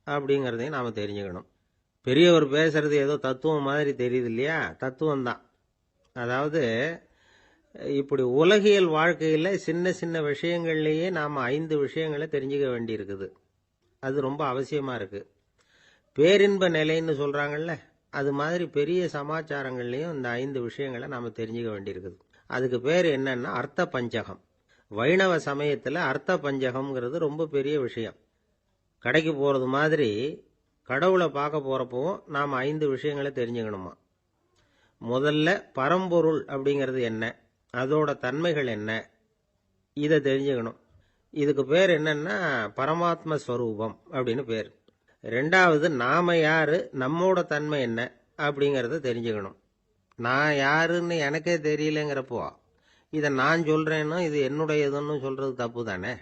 Speaker 1: அப்படிங்கிறதையும் நாம் தெரிஞ்சுக்கணும். பெரியவர் பேசுறது ஏதோ தத்துவம் மாதிரி தெரியுது இல்லையா? தத்துவம்தான். அதாவது இப்படி உலகியல் வாழ்க்கையில் சின்ன சின்ன விஷயங்கள்லேயே நாம் 5 விஷயங்களை தெரிஞ்சுக்க வேண்டியிருக்குது. அது ரொம்ப அவசியமாக இருக்குது. பேரின்ப நிலைன்னு சொல்கிறாங்கல்ல, அது மாதிரி பெரிய சமாச்சாரங்கள்லேயும் இந்த 5 விஷயங்களை நாம் தெரிஞ்சுக்க வேண்டியிருக்குது. அதுக்கு பேர் என்னன்னா அர்த்த பஞ்சகம். வைணவ சமயத்தில் அர்த்த பஞ்சகம்ங்கிறது ரொம்ப பெரிய விஷயம். கடைக்கு போகிறது மாதிரி கடவுளை பார்க்க போகிறப்பவும் நாம் 5 விஷயங்களை தெரிஞ்சுக்கணுமா. முதல்ல பரம்பொருள் அப்படிங்கிறது என்ன, அதோட தன்மைகள் என்ன, இதை தெரிஞ்சுக்கணும். இதுக்கு பேர் என்னன்னா பரமாத்ம ஸ்வரூபம் அப்படின்னு பேர். ரெண்டாவது நாம யாரு, நம்மோட தன்மை என்ன அப்படிங்கிறத தெரிஞ்சுக்கணும். நான் யாருன்னு எனக்கே தெரியலங்கிறப்போ இதை நான் சொல்றேன்னு இது என்னுடையதுன்னு சொல்றது தப்பு தானே.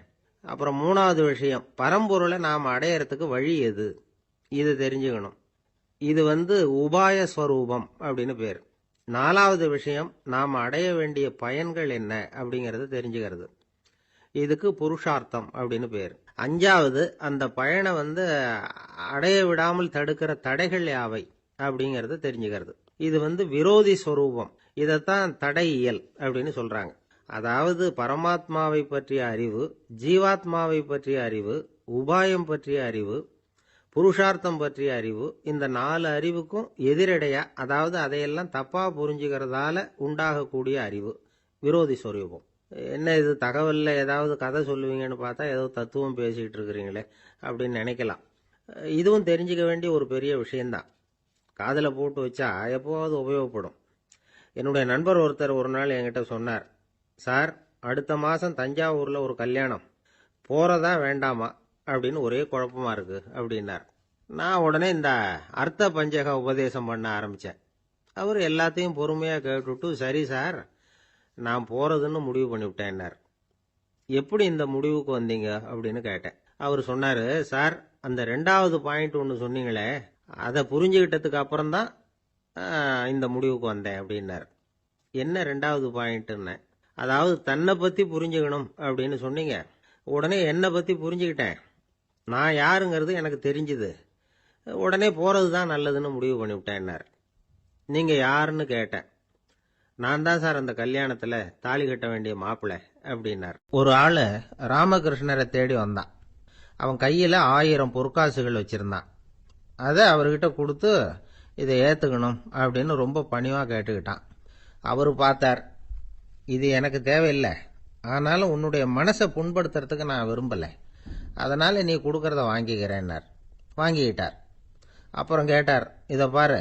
Speaker 1: அப்புறம் மூணாவது விஷயம் பரம்பொருளை நாம் அடையறதுக்கு வழி எது, இது தெரிஞ்சுக்கணும். இது உபாய ஸ்வரூபம் அப்படின்னு பேர். நாலாவது விஷயம் நாம் அடைய வேண்டிய பயன்கள் என்ன அப்படிங்கிறது தெரிஞ்சுக்கிறது. இதுக்கு புருஷார்த்தம் அப்படின்னு பேர். அஞ்சாவது அந்த பயனை அடைய விடாமல் தடுக்கிற தடைகள் யாவை அப்படிங்கறத தெரிஞ்சுக்கிறது. இது விரோதி ஸ்வரூபம். இதைத்தான் தடையியல் அப்படின்னு சொல்றாங்க. அதாவது பரமாத்மாவை பற்றிய அறிவு, ஜீவாத்மாவை பற்றிய அறிவு, உபாயம் பற்றிய அறிவு, புருஷார்த்தம் பற்றிய அறிவு, இந்த 4 அறிவுக்கும் எதிரடையா, அதாவது அதையெல்லாம் தப்பா புரிஞ்சுக்கிறதால உண்டாகக்கூடிய அறிவு விரோதி ஸ்வரூபம். என்ன இது தகவலில் ஏதாவது கதை சொல்லுவீங்கன்னு பார்த்தா ஏதோ தத்துவம் பேசிக்கிட்டு இருக்கிறீங்களே அப்படின்னு நினைக்கலாம். இதுவும் தெரிஞ்சுக்க வேண்டிய ஒரு பெரிய விஷயந்தான். காதில் போட்டு வச்சா எப்போவாவது உபயோகப்படும். என்னுடைய நண்பர் ஒருத்தர் ஒரு நாள் என்கிட்ட சொன்னார், சார் அடுத்த மாதம் தஞ்சாவூரில் ஒரு கல்யாணம், போகிறதா வேண்டாமா அப்படின்னு ஒரே குழப்பமாக இருக்கு அப்படின்னார். நான் உடனே இந்த அர்த்த பஞ்சக உபதேசம் பண்ண ஆரம்பித்தேன். அவர் எல்லாத்தையும் பொறுமையாக கேட்டுவிட்டு, சரி சார் நான் போகிறதுன்னு முடிவு பண்ணிவிட்டேன்னார். எப்படி இந்த முடிவுக்கு வந்தீங்க அப்படின்னு கேட்டேன். அவர் சொன்னார், சார் அந்த 2வது பாயிண்ட் ஒன்று சொன்னீங்களே, அதை புரிஞ்சுக்கிட்டதுக்கு அப்புறம்தான் இந்த முடிவுக்கு வந்தேன் அப்படின்னார். என்ன 2வது பாயிண்ட்டுன்னு? அதாவது தன்னை பற்றி புரிஞ்சுக்கணும் அப்படின்னு சொன்னீங்க. உடனே என்னை பற்றி புரிஞ்சுக்கிட்டேன், நான் யாருங்கிறது எனக்கு தெரிஞ்சுது, உடனே போகிறது தான் நல்லதுன்னு முடிவு பண்ணிவிட்டேன்னார். நீங்கள் யாருன்னு கேட்டேன். நான் தான் சார் அந்த கல்யாணத்தில் தாலி கட்ட வேண்டிய மாப்பிள்ளை அப்படின்னார். ஒரு ஆள் ராமகிருஷ்ணரை தேடி வந்தான். அவன் கையில் 1000 பொற்காசுகள் வச்சுருந்தான். அதை அவர்கிட்ட கொடுத்து இதை ஏற்றுக்கணும் அப்படின்னு ரொம்ப பணிவாக கேட்டுக்கிட்டான். அவர் பார்த்தார், இது எனக்கு தேவையில்லை, ஆனாலும் உன்னுடைய மனசை புண்படுத்துறதுக்கு நான் விரும்பலை, அதனால் நீ கொடுக்கறத வாங்கிக்கிறேன்னார். வாங்கிக்கிட்டார். அப்புறம் கேட்டார், இதை பாரு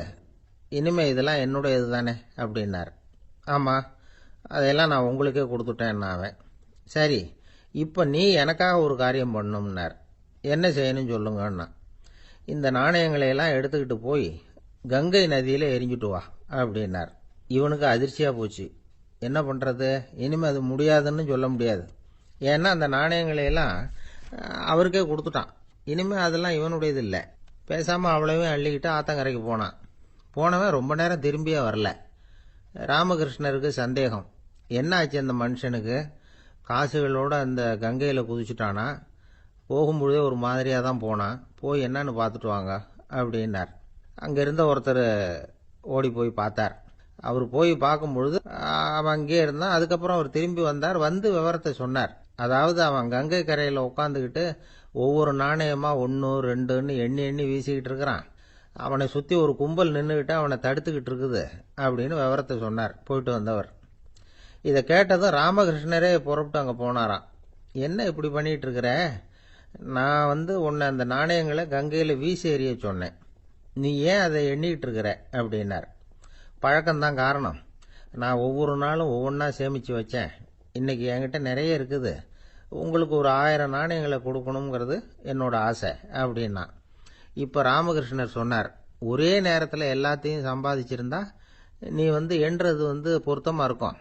Speaker 1: இனிமே இதெல்லாம் என்னுடையது தானே அப்படின்னார். ஆமாம், அதையெல்லாம் நான் உங்களுக்கே கொடுத்துட்டேன். அவன் சரி, இப்போ நீ எனக்காக ஒரு காரியம் பண்ணணும்னார். என்ன செய்யணும்னு சொல்லுங்கன்னா, இந்த நாணயங்களையெல்லாம் எடுத்துக்கிட்டு போய் கங்கை நதியில் எரிஞ்சிட்டு வா அப்படின்னார். இவனுக்கு அதிர்ச்சியாக போச்சு. என்ன பண்ணுறது, இனிமேல் அது முடியாதுன்னு சொல்ல முடியாது. ஏன்னா அந்த நாணயங்களையெல்லாம் அவருக்கே கொடுத்துட்டான். இனிமேல் அதெல்லாம் இவனுடையது இல்லை. பேசாமல் அவ்வளவையும் அள்ளிக்கிட்டு ஆத்தங்கரைக்கு போனான். போனவன் ரொம்ப நேரம் திரும்பியே வரல. ராமகிருஷ்ணருக்கு சந்தேகம், என்ன ஆச்சு அந்த மனுஷனுக்கு, காசுகளோடு அந்த கங்கையில் குதிச்சுட்டானா, போகும்பொழுதே ஒரு மாதிரியாக தான் போனான், போய் என்னன்னு பார்த்துட்டு வாங்க அப்படின்னார். அங்கே இருந்த ஒருத்தர் ஓடி போய் பார்த்தார். அவர் போய் பார்க்கும்பொழுது அவன் அங்கே இருந்தான். அதுக்கப்புறம் அவர் திரும்பி வந்தார். விவரத்தை சொன்னார். அதாவது அவன் கங்கை கரையில் உட்காந்துக்கிட்டு ஒவ்வொரு நாணயமாக 1 2ன்னு எண்ணி எண்ணி வீசிக்கிட்டு இருக்கிறான். அவனை சுற்றி ஒரு கும்பல் நின்றுக்கிட்டு அவனை தடுத்துக்கிட்டு இருக்குது அப்படின்னு விவரத்தை சொன்னார் போயிட்டு வந்தவர். இதை கேட்டதும் ராமகிருஷ்ணரே புறப்பட்டு அங்கே போனாராம். என்ன இப்படி பண்ணிகிட்டு இருக்கிற, நான் உன்னை அந்த நாணயங்களை கங்கையில் வீசி எறிய சொன்னேன், நீ ஏன் அதை எண்ணிக்கிட்டு இருக்கிற அப்படின்னார். பழக்கம்தான் காரணம், நான் ஒவ்வொரு நாளும் ஒவ்வொன்றா சேமித்து வச்சேன், இன்றைக்கி என்கிட்ட நிறைய இருக்குது, உங்களுக்கு ஒரு 1000 நாணயங்களை கொடுக்கணுங்கிறது என்னோட ஆசை அப்படின்னா. இப்போ ராமகிருஷ்ணர் சொன்னார், ஒரே நேரத்தில் எல்லாத்தையும் சம்பாதிச்சிருந்தா நீ எண்ணுறது பொருத்தமாக இருக்கும்.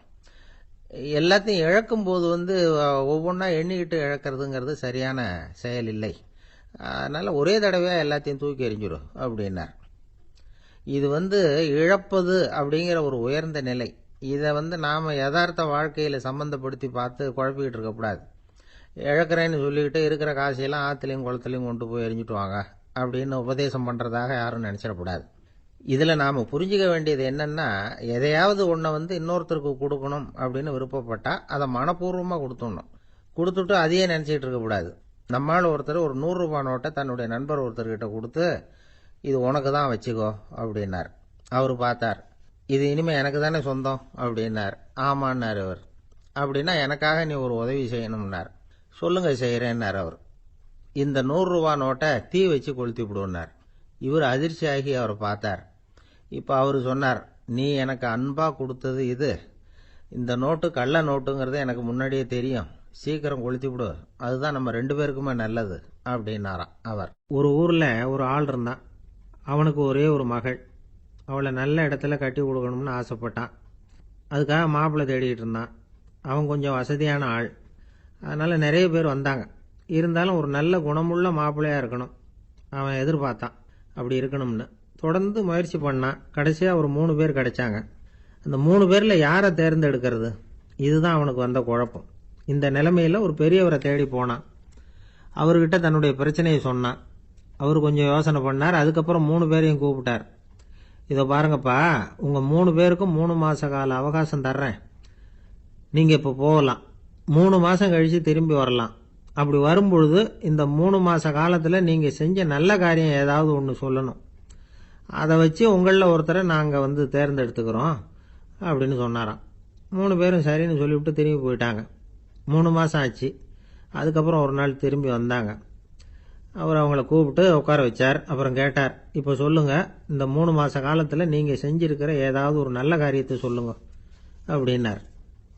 Speaker 1: எல்லாத்தையும் இழக்கும்போது ஒவ்வொன்றா எண்ணிக்கிட்டு இழக்கிறதுங்கிறது சரியான செயல் இல்லை. அதனால் ஒரே தடவையாக எல்லாத்தையும் தூக்கி எறிஞ்சிடும் அப்படின்னார். இது இழப்பது அப்படிங்கிற ஒரு உயர்ந்த நிலை. இதை நாம் யதார்த்த வாழ்க்கையில் சம்மந்தப்படுத்தி பார்த்து குழப்பிக்கிட்டு இருக்கக்கூடாது. இழக்கிறேன்னு சொல்லிக்கிட்டு இருக்கிற காசையெல்லாம் ஆற்றுலையும் குளத்துலையும் கொண்டு போய் எரிஞ்சிட்டு வாங்க அப்படின்னு உபதேசம் பண்ணுறதாக யாரும் நினச்சிடக்கூடாது. இதில் நாம் புரிஞ்சுக்க வேண்டியது என்னன்னா, எதையாவது ஒன்றை இன்னொருத்தருக்கு கொடுக்கணும் அப்படின்னு விருப்பப்பட்டா அதை மனப்பூர்வமாக கொடுத்துடணும். கொடுத்துட்டு அதையே நினச்சிக்கிட்டு இருக்கக்கூடாது. நம்மால் ஒருத்தர் ஒரு 100 ரூபாய் நோட்டை தன்னுடைய நண்பர் ஒருத்தர்கிட்ட கொடுத்து, இது உனக்கு தான் வச்சுக்கோ அப்படின்னார். அவர் பார்த்தார். இது இனிமே எனக்கு தானே சொந்தம் அப்படின்னார். ஆமான்னார் அவர். அப்படின்னா எனக்காக நீ ஒரு உதவி செய்யணும்னார். சொல்லுங்க செய்கிறேன்னார் அவர். இந்த 100 ரூபாய் நோட்டை தீ வச்சு கொளுத்தி விடுனார். இவர் அதிர்ச்சியாகி அவரை பார்த்தார். இப்போ அவர் சொன்னார், நீ எனக்கு அன்பாக கொடுத்தது இது, இந்த நோட்டு கள்ள நோட்டுங்கிறது எனக்கு முன்னாடியே தெரியும், சீக்கிரம் கொளுத்தி விடு, அதுதான் நம்ம 2 பேருக்குமே நல்லது அப்படின்னாராம் அவர். ஒரு ஊரில் ஒரு ஆள் இருந்தான். அவனுக்கு ஒரே ஒரு மகள். அவளை நல்ல இடத்துல கட்டி கொடுக்கணும்னு ஆசைப்பட்டான். அதுக்காக மாப்பிள்ளை தேடிட்டு இருந்தான். அவன் கொஞ்சம் வசதியான ஆள், அதனால் நிறைய பேர் வந்தாங்க. இருந்தாலும் ஒரு நல்ல குணமுள்ள மாப்பிள்ளையாக இருக்கணும் அவன் எதிர்பார்த்தான். அப்படி இருக்கணும்னு தொடர்ந்து முயற்சி பண்ணான். கடைசியாக ஒரு 3 பேர் கிடைச்சாங்க. அந்த 3 பேரில் யாரை தேர்ந்தெடுக்கிறது, இதுதான் அவனுக்கு வந்த குழப்பம். இந்த நிலைமையில் ஒரு பெரியவரை தேடி போனான். அவர்கிட்ட தன்னுடைய பிரச்சனையை சொன்னான். அவர் கொஞ்சம் யோசனை பண்ணார். அதுக்கப்புறம் 3 பேரையும் கூப்பிட்டார். இதை பாருங்கப்பா, உங்கள் 3 பேருக்கும் 3 மாத கால அவகாசம் தர்றேன். நீங்கள் இப்போ போகலாம். 3 மாதம் கழித்து திரும்பி வரலாம். அப்படி வரும்பொழுது இந்த 3 மாத காலத்தில் நீங்கள் செஞ்ச நல்ல காரியம் ஏதாவது ஒன்று சொல்லணும். அதை வச்சு உங்களில் ஒருத்தரை நாங்கள் தேர்ந்தெடுத்துக்கிறோம் அப்படின்னு சொன்னாராம். 3 பேரும் சரின்னு சொல்லிவிட்டு திரும்பி போயிட்டாங்க. 3 மாதம் ஆச்சு. அதுக்கப்புறம் ஒரு நாள் திரும்பி வந்தாங்க. அவர் அவங்கள கூப்பிட்டு உட்கார வச்சார். அப்புறம் கேட்டார், இப்போ சொல்லுங்கள், இந்த 3 மாத காலத்தில் நீங்கள் செஞ்சிருக்கிற ஏதாவது ஒரு நல்ல காரியத்தை சொல்லுங்க அப்படின்னார்.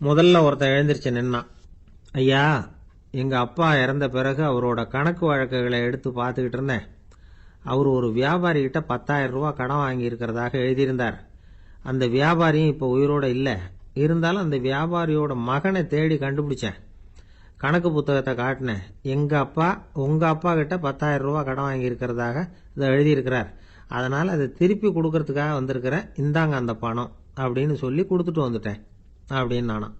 Speaker 1: முதல்ல ஒருத்தன் எழுந்திருச்சு நின்னான். ஐயா, எங்கள் அப்பா இறந்த பிறகு அவரோட கணக்கு வழக்குகளை எடுத்து பார்த்துக்கிட்டு இருந்தேன். அவர் ஒரு வியாபாரிகிட்ட 10,000 ரூபா கடன் வாங்கியிருக்கிறதாக எழுதியிருந்தார். அந்த வியாபாரியும் இப்போ உயிரோடு இல்லை. இருந்தாலும் அந்த வியாபாரியோட மகனை தேடி கண்டுபிடிச்சேன். கணக்கு புத்தகத்தை காட்டினேன். எங்கள் அப்பா உங்கள் அப்பா கிட்ட 10,000 ரூபா கடன் வாங்கியிருக்கிறதாக இதை எழுதியிருக்கிறார். அதனால் அதை திருப்பி கொடுக்கறதுக்காக வந்திருக்கிறேன். இந்தாங்க அந்த பணம் அப்படின்னு சொல்லி கொடுத்துட்டு வந்துட்டேன் அப்படின்னு நானாம்.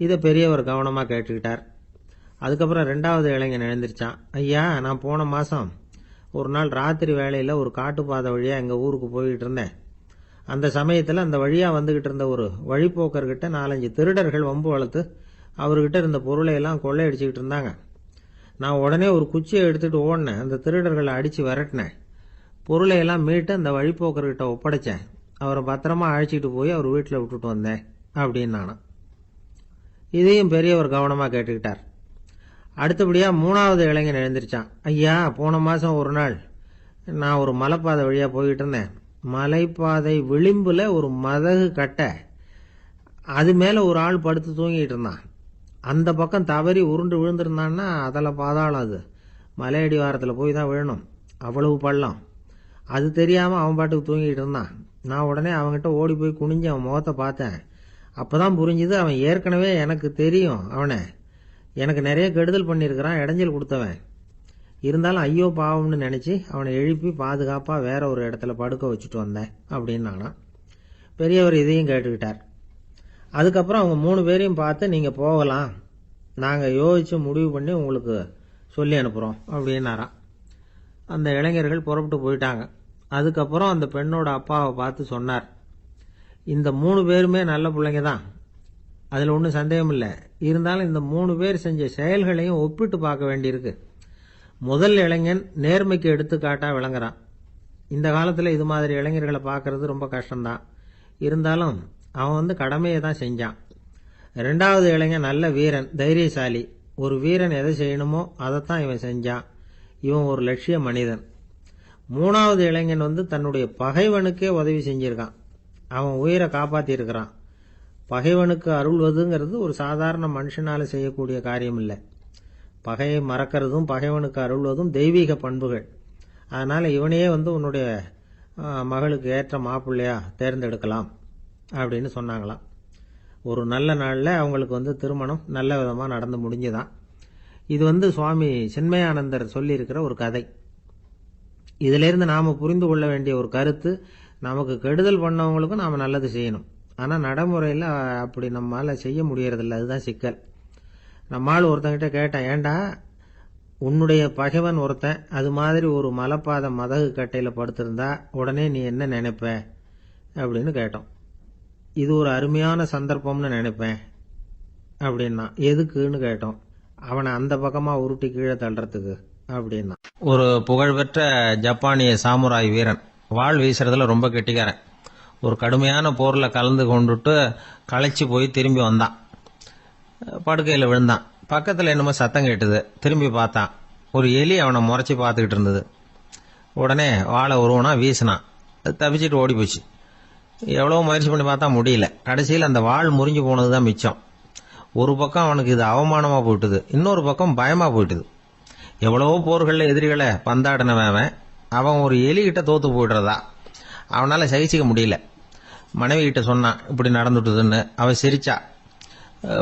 Speaker 1: இதை பெரியவர் கவனமாக கேட்டுக்கிட்டார். அதுக்கப்புறம் 2வது இளைஞன் எழுந்திருச்சான். ஐயா, நான் போன மாதம் ஒரு நாள் ராத்திரி வேளையில் ஒரு காட்டுப்பாதை வழியாக எங்கள் ஊருக்கு போய்கிட்டு இருந்தேன். அந்த சமயத்தில் அந்த வழியாக வந்துக்கிட்டு இருந்த ஒரு வழிப்போக்கர்கிட்ட 4-5 திருடர்கள் வம்பு வளர்த்து அவர்கிட்ட இருந்த பொருளை எல்லாம் கொள்ளையடிச்சிக்கிட்டு இருந்தாங்க. நான் உடனே ஒரு குச்சியை எடுத்துகிட்டு ஓடினேன். அந்த திருடர்களை அடித்து விரட்டினேன். பொருளை எல்லாம் மீட்டு அந்த வழிப்போக்கர்கிட்ட ஒப்படைச்சேன். அவரை பத்திரமா அழைச்சிட்டு போய் அவர் வீட்டில் விட்டுட்டு வந்தேன் அப்படின்னு நானும். இதையும் பெரியவர் கவனமாக கேட்டுக்கிட்டார். அடுத்தபடியாக 3வது இளைஞன் எழுந்திருச்சான். ஐயா, போன மாதம் ஒரு நாள் நான் ஒரு மலைப்பாதை வழியாக போய்கிட்டு இருந்தேன். மலைப்பாதை விளிம்பில் ஒரு மதகு கட்டை, அது மேலே ஒரு ஆள் படுத்து தூங்கிட்டு இருந்தான். அந்த பக்கம் தவறி உருண்டு விழுந்திருந்தான்னா அதில் பாதாளம். அது மலையடி வாரத்தில் போய் தான் விழணும், அவ்வளவு பள்ளம். அது தெரியாமல் அவன் பாட்டுக்கு தூங்கிட்டு இருந்தான். நான் உடனே அவன்கிட்ட ஓடி போய் குனிஞ்சு அவன் முகத்தை பார்த்தேன். அப்போ தான் புரிஞ்சுது, அவன் ஏற்கனவே எனக்கு தெரியும். அவனை எனக்கு நிறைய கெடுதல் பண்ணியிருக்கிறான், இடைஞ்சல் கொடுத்தவன். இருந்தாலும் ஐயோ பாவம்னு நினச்சி அவனை எழுப்பி பாதுகாப்பாக வேற ஒரு இடத்துல படுக்க வச்சுட்டு வந்தேன் அப்படின்னு நானா. பெரியவர் இதையும் கேட்டுக்கிட்டார். அதுக்கப்புறம் அவங்க 3 பேரையும் பார்த்து, நீங்கள் போகலாம், நாங்கள் யோசித்து முடிவு பண்ணி உங்களுக்கு சொல்லி அனுப்புகிறோம் அப்படின்னாராம். அந்த இளைஞர்கள் புறப்பட்டு போயிட்டாங்க. அதுக்கப்புறம் அந்த பெண்ணோட அப்பாவை பார்த்து சொன்னார், இந்த 3 பேருமே நல்ல பிள்ளைங்க தான், அதில் ஒன்றும் சந்தேகம் இல்லை. இருந்தாலும் இந்த 3 பேர் செஞ்ச செயல்களையும் ஒப்பிட்டு பார்க்க வேண்டியிருக்கு. முதல் இளைஞன் நேர்மைக்கு எடுத்துக்காட்டாக விளங்குறான். இந்த காலத்தில் இது மாதிரி இளைஞர்களை பார்க்கறது ரொம்ப கஷ்டம்தான். இருந்தாலும் அவன் கடமையை தான் செஞ்சான். 2வது இளைஞன் நல்ல வீரன், தைரியசாலி. ஒரு வீரன் எதை செய்யணுமோ அதைத்தான் இவன் செஞ்சான். இவன் ஒரு லட்சிய மனிதன். 3வது இளைஞன் தன்னுடைய பகைவனுக்கே உதவி செஞ்சிருக்கான். அவன் உயிரை காப்பாற்றியிருக்கிறான். பகைவனுக்கு அருள்வதுங்கிறது ஒரு சாதாரண மனுஷனால செய்யக்கூடிய காரியம் இல்லை. பகையை மறக்கிறதும் பகைவனுக்கு அருள்வதும் தெய்வீக பண்புகள். அதனால் இவனையே உன்னுடைய மகளுக்கு ஏற்ற மாப்பிள்ளையா தேர்ந்தெடுக்கலாம் அப்படின்னு சொன்னாங்களாம். ஒரு நல்ல நாளில் அவங்களுக்கு திருமணம் நல்ல விதமாக நடந்து முடிஞ்சுதான். இது சுவாமி சின்மயானந்தர் சொல்லியிருக்கிற ஒரு கதை. இதிலிருந்து நாம் புரிந்து கொள்ள வேண்டிய ஒரு கருத்து, நமக்கு கெடுதல் பண்ணவங்களுக்கும் நாம் நல்லது செய்யணும். ஆனால் நடைமுறையில் அப்படி நம்மளால் செய்ய முடியறதில்ல. அதுதான் சிக்கல். நம்மால் ஒருத்தங்கிட்ட கேட்டேன், ஏண்டா உன்னுடைய பகைவன் ஒருத்தன் அது மாதிரி ஒரு மலைப்பாத மதகு கட்டையில் படுத்திருந்தா உடனே நீ என்ன நினைப்ப அப்படின்னு கேட்டோம். இது ஒரு அருமையான சந்தர்ப்பம்னு நினைப்பேன் அப்படின்னா. எதுக்குன்னு கேட்டோம். அவனை அந்த பக்கமாக உருட்டி கீழே தள்ளுறதுக்கு அப்படின்னா. ஒரு புகழ்பெற்ற ஜப்பானிய சாமுராய் வீரன் வாள் வீசுறதுல ரொம்ப கெட்டிக்காரன். ஒரு கடுமையான போரில் கலந்து கொண்டுட்டு களைச்சி போய் திரும்பி வந்தான். படுக்கையில் விழுந்தான். பக்கத்தில் என்னமோ சத்தம் கேட்டுது. திரும்பி பார்த்தான். ஒரு எலி அவனை முறைச்சி பார்த்துக்கிட்டு இருந்தது. உடனே வாழை உருவனா வீசினான். தப்பிச்சிட்டு ஓடி போச்சு. எவ்வளோ முயற்சி பண்ணி பார்த்தா முடியல. கடைசியில் அந்த வாள் முறிஞ்சு போனது தான் மிச்சம். ஒரு பக்கம் அவனுக்கு இது அவமானமாக போயிட்டுது, இன்னொரு பக்கம் பயமாக போயிட்டுது. எவ்வளவோ போர்களில் எதிரிகளை பந்தாடினவன் அவன் ஒரு எலிகிட்ட தோத்து போயிடுறதா அவனால் சகிச்சிக்க முடியல. மனைவி கிட்ட சொன்னான் இப்படி நடந்துட்டுதுன்னு. அவன் சிரிச்சா.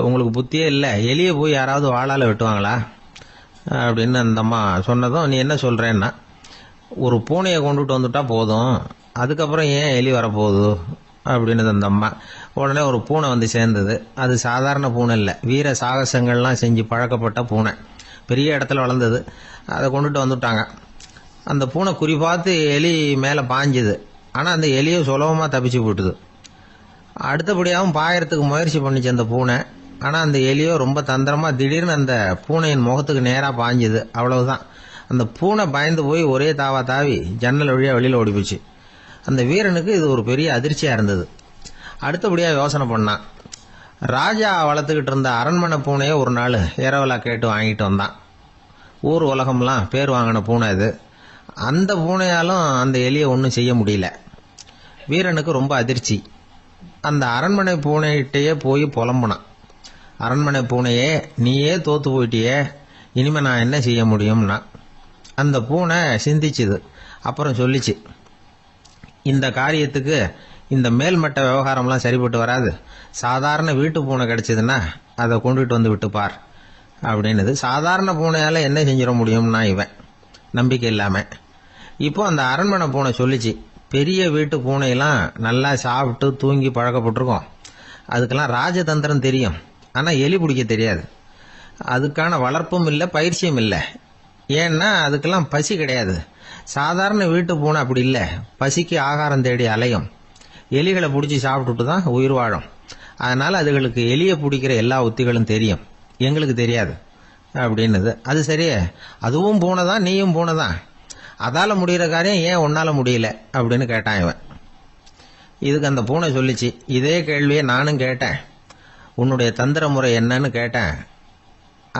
Speaker 1: உங்களுக்கு புத்தியே இல்லை, எலியை போய் யாராவது வாளால் வெட்டுவாங்களா அப்படின்னு அந்த அம்மா சொன்னதும், நீ என்ன சொல்கிறேன்னா, ஒரு பூனையை கொண்டுட்டு வந்துட்டா போதும், அதுக்கப்புறம் ஏன் எலி வரப்போகுது அப்படின்னு அந்த அம்மா. உடனே ஒரு பூனை வந்து சேர்ந்தது. அது சாதாரண பூனை இல்லை, வீர சாகசங்கள்லாம் செஞ்சு பழக்கப்பட்ட பூனை. பெரிய இடத்துல வளர்ந்தது. அதை கொண்டுட்டு வந்துட்டாங்க. அந்த பூனை குறிப்பாத்து எலி மேலே பாஞ்சுது. ஆனால் அந்த எலியை சுலபமாக தப்பிச்சு போட்டுது. அடுத்தபடியாகவும் பாயறதுக்கு முயற்சி பண்ணிச்சு அந்த பூனை. ஆனால் அந்த எலியோ ரொம்ப தந்திரமாக திடீர்னு அந்த பூனையின் முகத்துக்கு நேராக பாஞ்சுது. அவ்வளவுதான். அந்த பூனை பயந்து போய் ஒரே தாவா தாவி ஜன்னல் வழியாக வெளியில் ஓடி போச்சு. அந்த வீரனுக்கு இது ஒரு பெரிய அதிர்ச்சியாக இருந்தது. அடுத்தபடியாக யோசனை பண்ணான். ராஜா வளர்த்துக்கிட்டு இருந்த அரண்மனை பூனையை ஒரு நாள் இரவலாக கேட்டு வாங்கிட்டு வந்தான். ஊர் உலகம்லாம் பேர் வாங்கின பூனை இது. அந்த பூனையாலும் அந்த எலியை ஒன்றும் செய்ய முடியல. வீரனுக்கு ரொம்ப அதிர்ச்சி. அந்த அரண்மனை பூனைகிட்டேயே போய் புலம்புனான். அரண்மனை பூனையே, நீயே தோத்து போயிட்டியே, இனிமே நான் என்ன செய்ய முடியும்னா. அந்த பூனை சிந்திச்சுது. அப்புறம் சொல்லிச்சு, இந்த காரியத்துக்கு இந்த மேல்மட்ட விவகாரம்லாம் சரிப்பட்டு வராது. சாதாரண வீட்டு பூனை கிடைச்சதுன்னா அதை கொண்டுட்டு வந்து விட்டுப்பார் அப்படின்னது. சாதாரண பூனையால் என்ன செஞ்சிட முடியும்னா இவன் நம்பிக்கை இல்லாமல். இப்போ அந்த அரண்மனை பூனை சொல்லிச்சு, பெரிய வீட்டு பூனையெல்லாம் நல்லா சாப்பிட்டு தூங்கி பழக்கப்பட்டிருக்கோம். அதுக்கெல்லாம் ராஜதந்திரம் தெரியும். ஆனால் எலி பிடிக்க தெரியாது. அதுக்கான வளர்ப்பும் இல்லை, பயிற்சியும் இல்லை. ஏன்னா அதுக்கெல்லாம் பசி கிடையாது. சாதாரண வீட்டு பூனை அப்படி இல்லை. பசிக்கு ஆகாரம் தேடி அலையும். எலிகளை பிடிச்சி சாப்பிட்டுட்டு தான் உயிர் வாழும். அதனால் அதுகளுக்கு எலியை பிடிக்கிற எல்லா உத்திகளும் தெரியும், எங்களுக்கு தெரியாது அப்படின்னது. அது சரியே, அதுவும் பூனை தான், நீயும் பூனை தான். அதால் முடிகிற காரியம் ஏன் உன்னால் முடியல அப்படின்னு கேட்டான் இவன். இதுக்கு அந்த பூனை சொல்லிச்சு, இதே கேள்வியை நானும் கேட்டேன். உன்னுடைய தந்திர முறை என்னன்னு கேட்டேன்.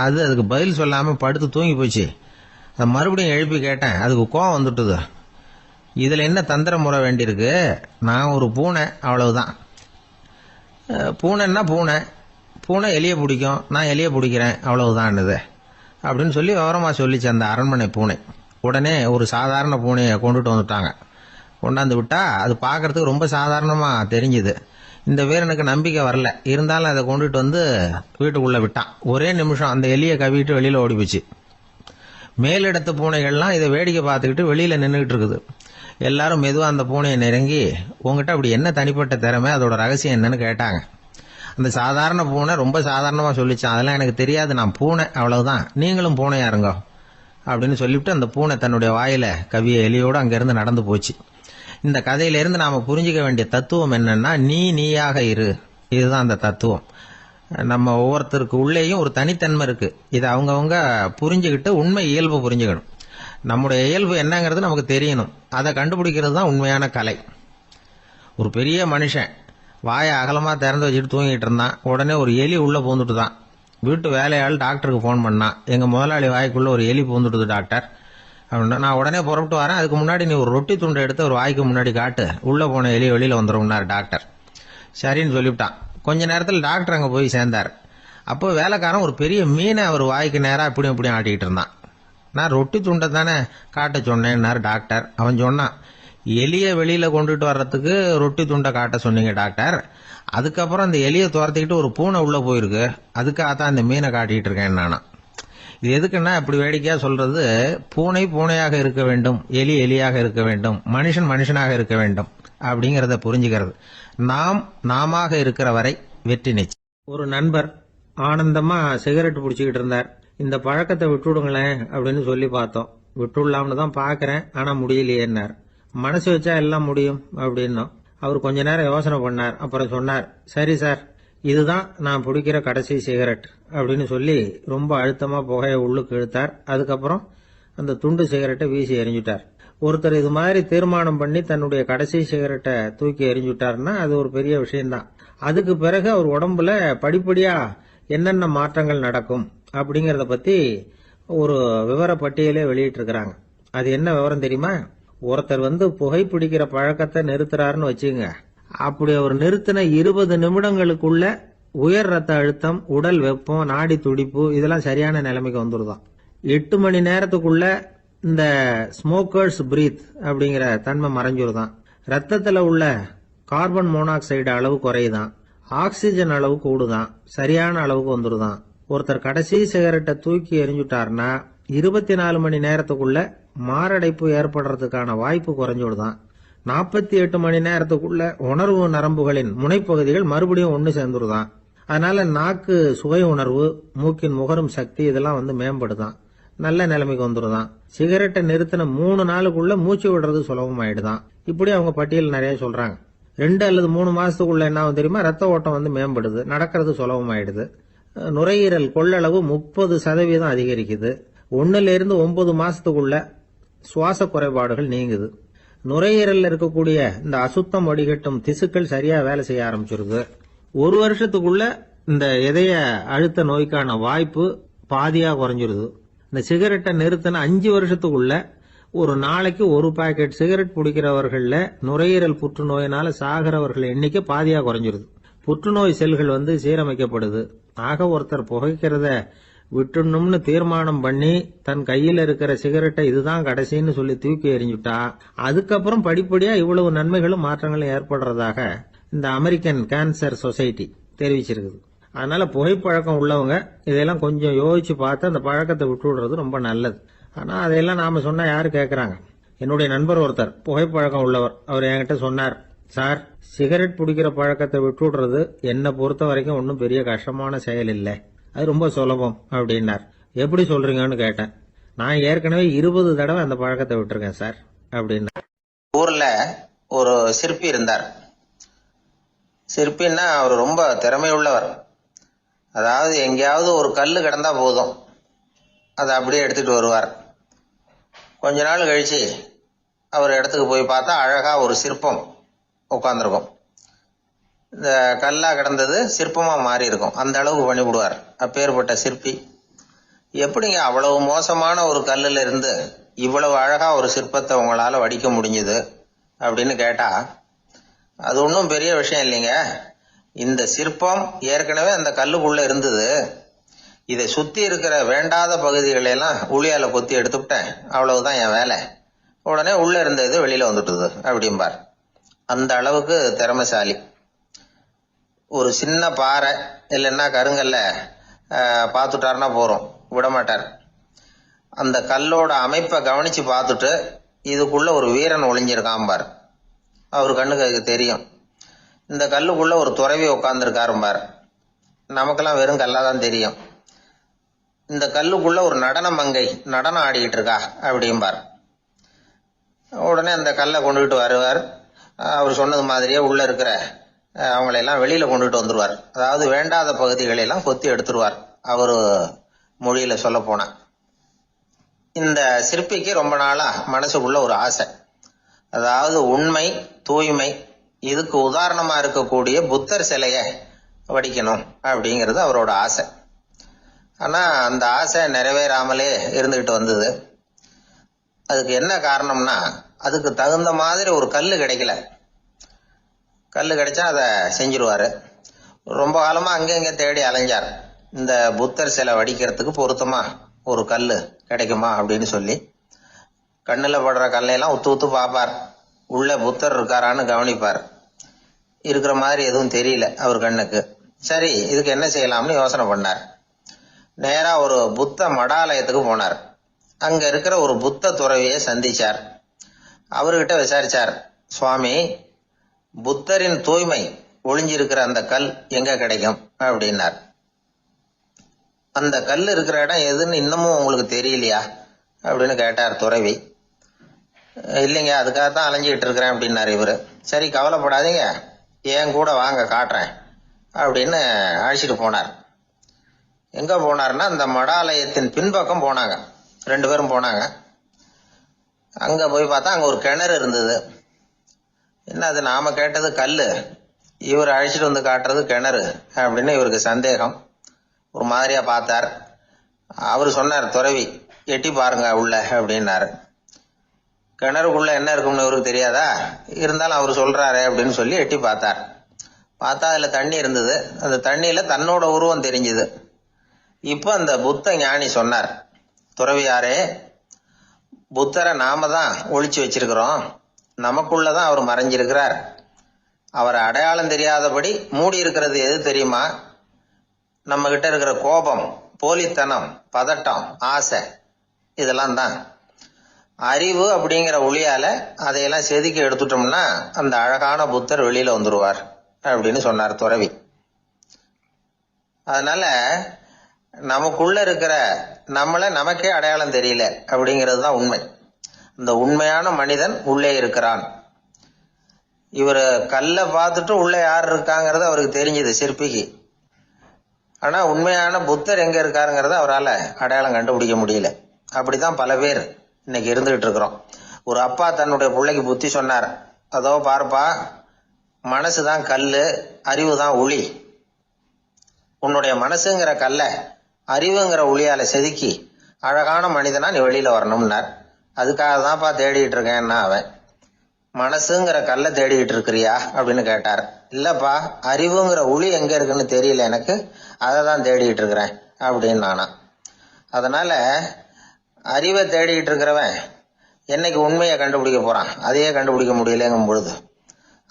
Speaker 1: அதுக்கு பதில் சொல்லாமல் படுத்து தூங்கி போச்சு. அதை மறுபடியும் எழுப்பி கேட்டேன். அதுக்கு கோவம் வந்துட்டுது. இதில் என்ன தந்திர முறை வேண்டியிருக்கு? நான் ஒரு பூனை, அவ்வளவுதான். பூனைன்னா பூனை, பூனை எலியை பிடிக்கும், நான் எலியை பிடிக்கிறேன், அவ்வளவுதான்னுது அப்படின்னு சொல்லி விவரமாக சொல்லிச்சு அந்த அரண்மனை பூனை. உடனே ஒரு சாதாரண பூனையை கொண்டுட்டு வந்துட்டாங்க. கொண்டாந்து விட்டா அது பார்க்கறதுக்கு ரொம்ப சாதாரணமாக தெரிஞ்சுது. இந்த வீரனுக்கு நம்பிக்கை வரல. இருந்தாலும் அதை கொண்டுட்டு வந்து வீட்டுக்குள்ளே விட்டான். ஒரே நிமிஷம் அந்த எலியை கவிட்டு வெளியில் ஓடி போச்சு. மேலிடத்து பூனைகள்லாம் இதை வேடிக்கை பார்த்துக்கிட்டு வெளியில் நின்றுக்கிட்டு இருக்குது. எல்லாரும் மெதுவாக அந்த பூனையை நெருங்கி, உங்ககிட்ட அப்படி என்ன தனிப்பட்ட திறமை, அதோட ரகசியம் என்னன்னு கேட்டாங்க. அந்த சாதாரண பூனை ரொம்ப சாதாரணமாக சொல்லிச்சான், அதெல்லாம் எனக்கு தெரியாது, நான் பூனை, அவ்வளவுதான், நீங்களும் பூனையா இருங்க அப்படின்னு சொல்லிவிட்டு அந்த பூனை தன்னுடைய வாயில கவிய எலியோடு அங்கிருந்து நடந்து போச்சு. இந்த கதையிலிருந்து நாம புரிஞ்சிக்க வேண்டிய தத்துவம் என்னன்னா, நீயாக இரு. இதுதான் அந்த தத்துவம். நம்ம ஒவ்வொருத்தருக்கு உள்ளேயும் ஒரு தனித்தன்மை இருக்கு. இதை அவங்கவுங்க புரிஞ்சுக்கிட்டு உண்மை இயல்பு புரிஞ்சுக்கணும். நம்முடைய இயல்பு என்னங்கிறது நமக்கு தெரியணும். அதை கண்டுபிடிக்கிறது தான் உண்மையான கலை. ஒரு பெரிய மனுஷன் வாயை அகலமாக திறந்து வச்சுட்டு தூங்கிட்டு இருந்தான். உடனே ஒரு எலி உள்ளே பூந்துட்டு தான். வீட்டு வேலையாள் டாக்டருக்கு ஃபோன் பண்ணான், எங்கள் முதலாளி வாய்க்குள்ளே ஒரு எலி பூந்துட்டுது டாக்டர் அப்படின்னா. நான் உடனே புறப்பட்டு வரேன், அதுக்கு முன்னாடி நீ ஒரு ரொட்டி துண்டை எடுத்து ஒரு வாய்க்கு முன்னாடி காட்டு, உள்ளே போன எலி வெளியில் வந்துடும்னார் டாக்டர். சரின்னு சொல்லிவிட்டான். கொஞ்ச நேரத்தில் டாக்டர் அங்கே போய் சேர்ந்தார். அப்போ வேலைக்காரன் ஒரு பெரிய மீனை அவர் வாய்க்கு நேராக இப்படியும் இப்படியும் ஆட்டிக்கிட்டு இருந்தான். நான் ரொட்டி துண்டை தானே காட்ட சொன்னேன்னார் டாக்டர். அவன் சொன்னான், எலியை வெளியில் கொண்டுட்டு வர்றதுக்கு ரொட்டி துண்டை காட்ட சொன்னீங்க டாக்டர், அதுக்கப்புறம் அந்த எலியை துரத்திக்கிட்டு ஒரு பூனை உள்ளே போயிருக்கு, அதுக்காக தான் இந்த மீனை காட்டிகிட்டு இருக்கேன் நானா. இது எதுக்குன்னா, இப்படி வேடிக்கையாக சொல்றது, பூனை பூனையாக இருக்க வேண்டும், எலி எலியாக இருக்க வேண்டும், மனுஷன் மனுஷனாக இருக்க வேண்டும் அப்படிங்கிறத புரிஞ்சுக்கிறது. நாமாக இருக்கிற வரை வெற்றி நிச்சயம். ஒரு நண்பர் ஆனந்தமா சிகரெட் பிடிச்சிக்கிட்டு இருந்தார். இந்த பழக்கத்தை விட்டுவிடுங்களேன் அப்படின்னு சொல்லி பார்த்தோம். விட்டுடலாம்னு தான் பாக்குறேன், ஆனா முடியலையேன்னார். மனசு வச்சா எல்லாம் முடியும் அப்படின்னோம். அவர் கொஞ்ச நேரம் யோசனை பண்ணார். அப்புறம் சொன்னார், சரி சார், இதுதான் நான் பிடிக்கிற கடைசி சிகரெட் அப்படின்னு சொல்லி ரொம்ப அழுத்தமா புகையை உள்ளுக்கு இழுத்தார். அதுக்கப்புறம் அந்த துண்டு சிகரெட்டை வீசி எறிஞ்சுட்டார். ஒருத்தர் இது மாதிரி தீர்மானம் பண்ணி தன்னுடைய கடைசி சிகரெட்டை தூக்கி எறிஞ்சுட்டாருன்னா அது ஒரு பெரிய விஷயம்தான். அதுக்கு பிறகு அவர் உடம்புல படிப்படியா என்னென்ன மாற்றங்கள் நடக்கும் அப்படிங்கறத பத்தி ஒரு விவர பட்டியலே வெளியிட்டு இருக்கிறாங்க. அது என்ன விவரம் தெரியுமா? ஒருத்தர் புகைப்பிடிக்கிற பழக்கத்தை நிறுத்துறாருன்னு வச்சுங்க. அப்படி அவர் நிறுத்தின 20 நிமிடங்களுக்குள்ள உயர் ரத்த அழுத்தம், உடல் வெப்பம், நாடி துடிப்பு இதெல்லாம் சரியான நிலைமைக்கு வந்துருதான். 8 மணி நேரத்துக்குள்ள இந்த ஸ்மோக்கர்ஸ் பிரீத் அப்படிங்கிற தன்மை மறைஞ்சிருதான். ரத்தத்துல உள்ள கார்பன் மோனாக்சைடு அளவு குறையுதான், ஆக்சிஜன் அளவு கூடுதான், சரியான அளவுக்கு வந்துருதான். ஒருத்தர் கடைசி சிகரெட்டை தூக்கி எறிஞ்சுட்டாருன்னா 24 மணி நேரத்துக்குள்ள மாரடைப்பு ஏற்படுறதுக்கான வாய்ப்பு குறைஞ்சுடுதான். 48 மணி நேரத்துக்குள்ள உணர்வு நரம்புகளின் முனைப்பகுதிகள் மறுபடியும் ஒன்னு சேர்ந்துருதான். அதனால நாக்கு சுவை உணர்வு, மூக்கின் முகரும் சக்தி இதெல்லாம் மேம்படுதான், நல்ல நிலைமைக்கு வந்துருதான். சிகரெட்டை நிறுத்தின 3 நாளுக்குள்ள மூச்சு விடுறது சுலபமாயிடுதான். இப்படி அவங்க பட்டியல் நிறைய சொல்றாங்க. 2 அல்லது 3 மாசத்துக்குள்ள என்ன ஆகும் தெரியுமா? ரத்த ஓட்டம் மேம்படுது, நடக்கிறது சுலபமாயிடுது. நுரையீரல் கொள்ளளவு 30% அதிகரிக்குது. 1-9 மாசத்துக்குள்ள சுவாச குறைபாடுகள் நீங்குது. நுரையீரல்ல இருக்கக்கூடிய இந்த அசுத்தம் வடிகட்டும் திசுக்கள் சரியா வேலை செய்ய ஆரம்பிச்சிருது. 1 வருஷத்துக்குள்ள இந்த இதய அழுத்த நோய்க்கான வாய்ப்பு பாதியா குறைஞ்சிருது. இந்த சிகரெட்டை நிறுத்தின 5 வருஷத்துக்குள்ள ஒரு நாளைக்கு 1 பாக்கெட் சிகரெட் பிடிக்கிறவர்கள்ல நுரையீரல் புற்றுநோயினால சாகிறவர்கள் எண்ணிக்கை பாதியா குறைஞ்சிருது. புற்றுநோய் செல்கள் சீரமைக்கப்படுது. ஆக ஒருத்தர் புகைக்கிறத விட்டுணும்னு தீர்மானம் பண்ணி தன் கையில இருக்கிற சிகரெட்டை இதுதான் கடைசின்னு சொல்லி தூக்கி எறிஞ்சுட்டா அதுக்கப்புறம் படிப்படியா இவ்வளவு நன்மைகளும் மாற்றங்களும் ஏற்படுறதாக இந்த அமெரிக்கன் கேன்சர் சொசைட்டி தெரிவிச்சிருக்குது. அதனால புகைப்பழக்கம் உள்ளவங்க இதெல்லாம் கொஞ்சம் யோசிச்சு பார்த்து அந்த பழக்கத்தை விட்டு விடுறது ரொம்ப நல்லது. ஆனா அதையெல்லாம் நாம சொன்னா யாரு கேட்கறாங்க? என்னுடைய நண்பர் ஒருத்தர் புகைப்பழக்கம் உள்ளவர். அவர் என்கிட்ட சொன்னார், சார், சிகரெட் பிடிக்கிற பழக்கத்தை விட்டு விடுறது என்னை பொறுத்த வரைக்கும் ஒன்றும் பெரிய கஷ்டமான செயல் இல்லை, அது ரொம்ப சுலபம் அப்படின்னார். எப்படி சொல்றீங்கன்னு கேட்டேன். நான் ஏற்கனவே 20 தடவை அந்த பழக்கத்தை விட்டுருக்கேன் சார் அப்படின்னா.
Speaker 2: ஊர்ல ஒரு சிற்பி இருந்தார். சிற்பின்னா அவர் ரொம்ப திறமை உள்ளவர். அதாவது எங்கேயாவது ஒரு கல்லு கிடந்தா போதும், அதை அப்படியே எடுத்துட்டு வருவார். கொஞ்ச நாள் கழிச்சு அவர் இடத்துக்கு போய் பார்த்தா அழகா ஒரு சிற்பம் உட்கார்ந்துருக்கும். இந்த கல்லா கிடந்தது சிற்பமா மாறி இருக்கும். அந்த அளவுக்கு பண்ணிவிடுவார். அப்பேற்பட்ட சிற்பி. எப்படிங்க அவ்வளவு மோசமான ஒரு கல்லுல இருந்து இவ்வளவு அழகா ஒரு சிற்பத்தை உங்களால வடிக்க முடிஞ்சது அப்படின்னு கேட்டா, அது ஒன்றும் பெரிய விஷயம் இல்லைங்க. இந்த சிற்பம் ஏற்கனவே அந்த கல்லுக்குள்ள இருந்தது. இதை சுத்தி இருக்கிற வேண்டாத பகுதிகளை எல்லாம் உளியால கொத்தி எடுத்துவிட்டேன், அவ்வளவுதான் என் வேலை. உடனே உள்ள இருந்த இது வெளியில வந்துட்டுது அப்படிம்பார். அந்த அளவுக்கு திறமைசாலி. ஒரு சின்ன பாறை இல்லைன்னா கருங்கல்ல பார்த்துட்டாருன்னா போறோம், விடமாட்டார். அந்த கல்லோட அமைப்பை கவனிச்சு பார்த்துட்டு இதுக்குள்ள ஒரு வீரன் ஒளிஞ்சிருக்காம்பார். அவர் கண்ணுக்கு தெரியும். இந்த கல்லுக்குள்ள ஒரு துறவி உட்கார்ந்துருக்காரும்பார். நமக்கெல்லாம் வெறும் கல்லாதான் தெரியும். இந்த கல்லுக்குள்ள ஒரு நடன மங்கை நடனம் ஆடிக்கிட்டு இருக்கா அப்படிம்பார். உடனே அந்த கல்லை கொண்டுகிட்டு வருவார். அவர் சொன்னது மாதிரியே உள்ள இருக்கிற அவங்களையெல்லாம் வெளியில கொண்டுட்டு வந்துருவார். அதாவது வேண்டாத பகுதிகளை எல்லாம் கொத்தி எடுத்துருவார். அவரு மொழியில சொல்ல போனா, இந்த சிற்பிக்கு ரொம்ப நாளா மனசுக்குள்ள ஒரு ஆசை. அதாவது உண்மை, தூய்மை இதுக்கு உதாரணமா இருக்கக்கூடிய புத்தர் சிலைய வடிக்கணும் அப்படிங்கிறது அவரோட ஆசை. ஆனா அந்த ஆசை நிறைவேறாமலே இருந்துகிட்டு வந்தது. அதுக்கு என்ன காரணம்னா, அதுக்கு தகுந்த மாதிரி ஒரு கல்லு கிடைக்கல. கல்லு கிடைச்சா அதை செஞ்சிருவாரு. ரொம்ப காலமா அங்கங்க தேடி அலைஞ்சார். இந்த புத்தர் சிலை வடிக்கிறதுக்கு பொருத்தமா ஒரு கல்லு கிடைக்குமா அப்படின்னு சொல்லி கண்ணுல படுற கல்லையெல்லாம் உத்து உத்து பார்ப்பார். உள்ள புத்தர் இருக்காரான்னு கவனிப்பார். இருக்கிற மாதிரி எதுவும் தெரியல அவர் கண்ணுக்கு. சரி, இதுக்கு என்ன செய்யலாம்னு யோசனை பண்ணார். நேரா ஒரு புத்த மடாலயத்துக்கு போனார். அங்க இருக்கிற ஒரு புத்த துறவியை சந்திச்சார். அவர்கிட்ட விசாரிச்சார், சுவாமி, புத்தரின் தூய்மை ஒளிஞ்சிருக்கிற அந்த கல் எங்க கிடைக்கும் அப்படின்னார். அந்த கல் இருக்கிற இடம் எதுன்னு இன்னமும் உங்களுக்கு தெரியலையா அப்படின்னு கேட்டார் துறவி. இல்லைங்க, அதுக்காகத்தான் அலைஞ்சிக்கிட்டு இருக்கிறேன் அப்படின்னாரு இவரு. சரி, கவலைப்படாதீங்க, ஏன் கூட வாங்க காட்டுறேன் அப்படின்னு அழைச்சிட்டு போனார். எங்க போனார்னா அந்த மடாலயத்தின் பின்பக்கம் போனாங்க. 2 பேரும் போனாங்க. அங்க போய் பார்த்தா அங்க ஒரு கிணறு இருந்தது. என்ன அது, நாம கேட்டது கல்லு, இவர் அழைச்சிட்டு வந்து காட்டுறது கிணறு அப்படின்னு இவருக்கு சந்தேகம். ஒரு மாதிரியா பார்த்தார். அவரு சொன்னார், துறவி எட்டி பாருங்க உள்ள அப்படின்னாரு. கிணறுக்குள்ள என்ன இருக்கும்னு இவருக்கு தெரியாதா, இருந்தாலும் அவர் சொல்றாரு அப்படின்னு சொல்லி எட்டி பார்த்தார். பார்த்தா அதுல தண்ணி இருந்தது. அந்த தண்ணியில தன்னோட உருவம் தெரிஞ்சுது. இப்ப அந்த புத்த ஞானி சொன்னார், துறவியாரே, புத்தரை நாம தான் ஒளிச்சு வச்சிருக்கிறோம், நமக்குள்ளதான் அவர் மறைஞ்சிருக்கிறார். அவரை அடையாளம் தெரியாதபடி மூடி இருக்கிறது எது தெரியுமா? நம்ம கிட்ட இருக்கிற கோபம், போலித்தனம், பதட்டம், ஆசை, இதெல்லாம் தான். அறிவு அப்படிங்கிற ஒளியால அதையெல்லாம் செதுக்கி எடுத்துட்டோம்னா அந்த அழகான புத்தர் வெளியில வந்துருவார் அப்படின்னு சொன்னார் துறவி. அதனால நமக்குள்ள இருக்கிற நம்மளை நமக்கே அடையாளம் தெரியல அப்படிங்கிறது தான் உண்மை. இந்த உண்மையான மனிதன் உள்ளே இருக்கிறான். இவர் கல்லை பார்த்துட்டு உள்ள யார் இருக்காங்கிறது அவருக்கு தெரிஞ்சது சிற்பிக்கு. ஆனா உண்மையான புத்தர் எங்க இருக்காருங்கிறத அவரால் அடையாளம் கண்டுபிடிக்க முடியல. அப்படிதான் பல பேர் இன்னைக்கு இருந்துகிட்டு இருக்கிறோம். ஒரு அப்பா தன்னுடைய பிள்ளைக்கு புத்தி சொன்னார், அதோ பாருப்பா, மனசுதான் கல்லு, அறிவு தான் ஒளி. உன்னுடைய மனசுங்கிற கல்ல அறிவுங்கிற ஒளியால செதுக்கி அழகான மனிதனா நீ வெளியில வரணும்னார். அதுக்காக தான்ப்பா தேடிட்டு இருக்கேன்னா அவன். மனசுங்கிற கல்ல தேடிக்கிட்டு இருக்கிறியா அப்படின்னு கேட்டார். இல்லப்பா, அறிவுங்கிற ஒளி எங்க இருக்குன்னு தெரியல எனக்கு, அதை தான் தேடிக்கிட்டு இருக்கிறேன் அப்படின்னு நானா. அதனால அறிவை தேடிக்கிட்டு இருக்கிறவன் என்னைக்கு உண்மையை கண்டுபிடிக்க போறான்? அதையே கண்டுபிடிக்க முடியலங்கும் பொழுது.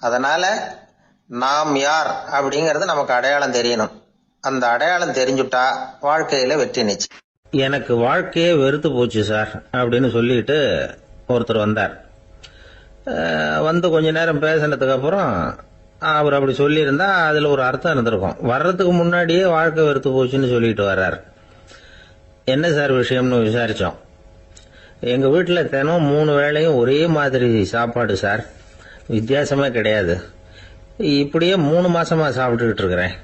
Speaker 2: அதனால நாம் யார் அப்படிங்கறது நமக்கு அடையாளம் தெரியணும். அந்த அடையாளம் தெரிஞ்சுட்டா வாழ்க்கையில வெற்றி நிச்சயம்.
Speaker 1: எனக்கு வாழ்க்கையே வெறுத்து போச்சு சார் அப்படின்னு சொல்லிட்டு ஒருத்தர் வந்தார். வந்து கொஞ்ச நேரம் பேசினதுக்கு அப்புறம் அவர் அப்படி சொல்லியிருந்தா அதுல ஒரு அர்த்தம் இருந்திருக்கும். வர்றதுக்கு முன்னாடியே வாழ்க்கை வெறுத்து போச்சுன்னு சொல்லிட்டு வர்றார். என்ன சார் விஷயம்னு விசாரிச்சோம். எங்க வீட்டுல தினம் 3 வேளையும் ஒரே மாதிரி சாப்பாடு சார், வித்தியாசமே கிடையாது. இப்படியே 3 மாசமா சாப்பிட்டுக்கிட்டு இருக்கிறேன்.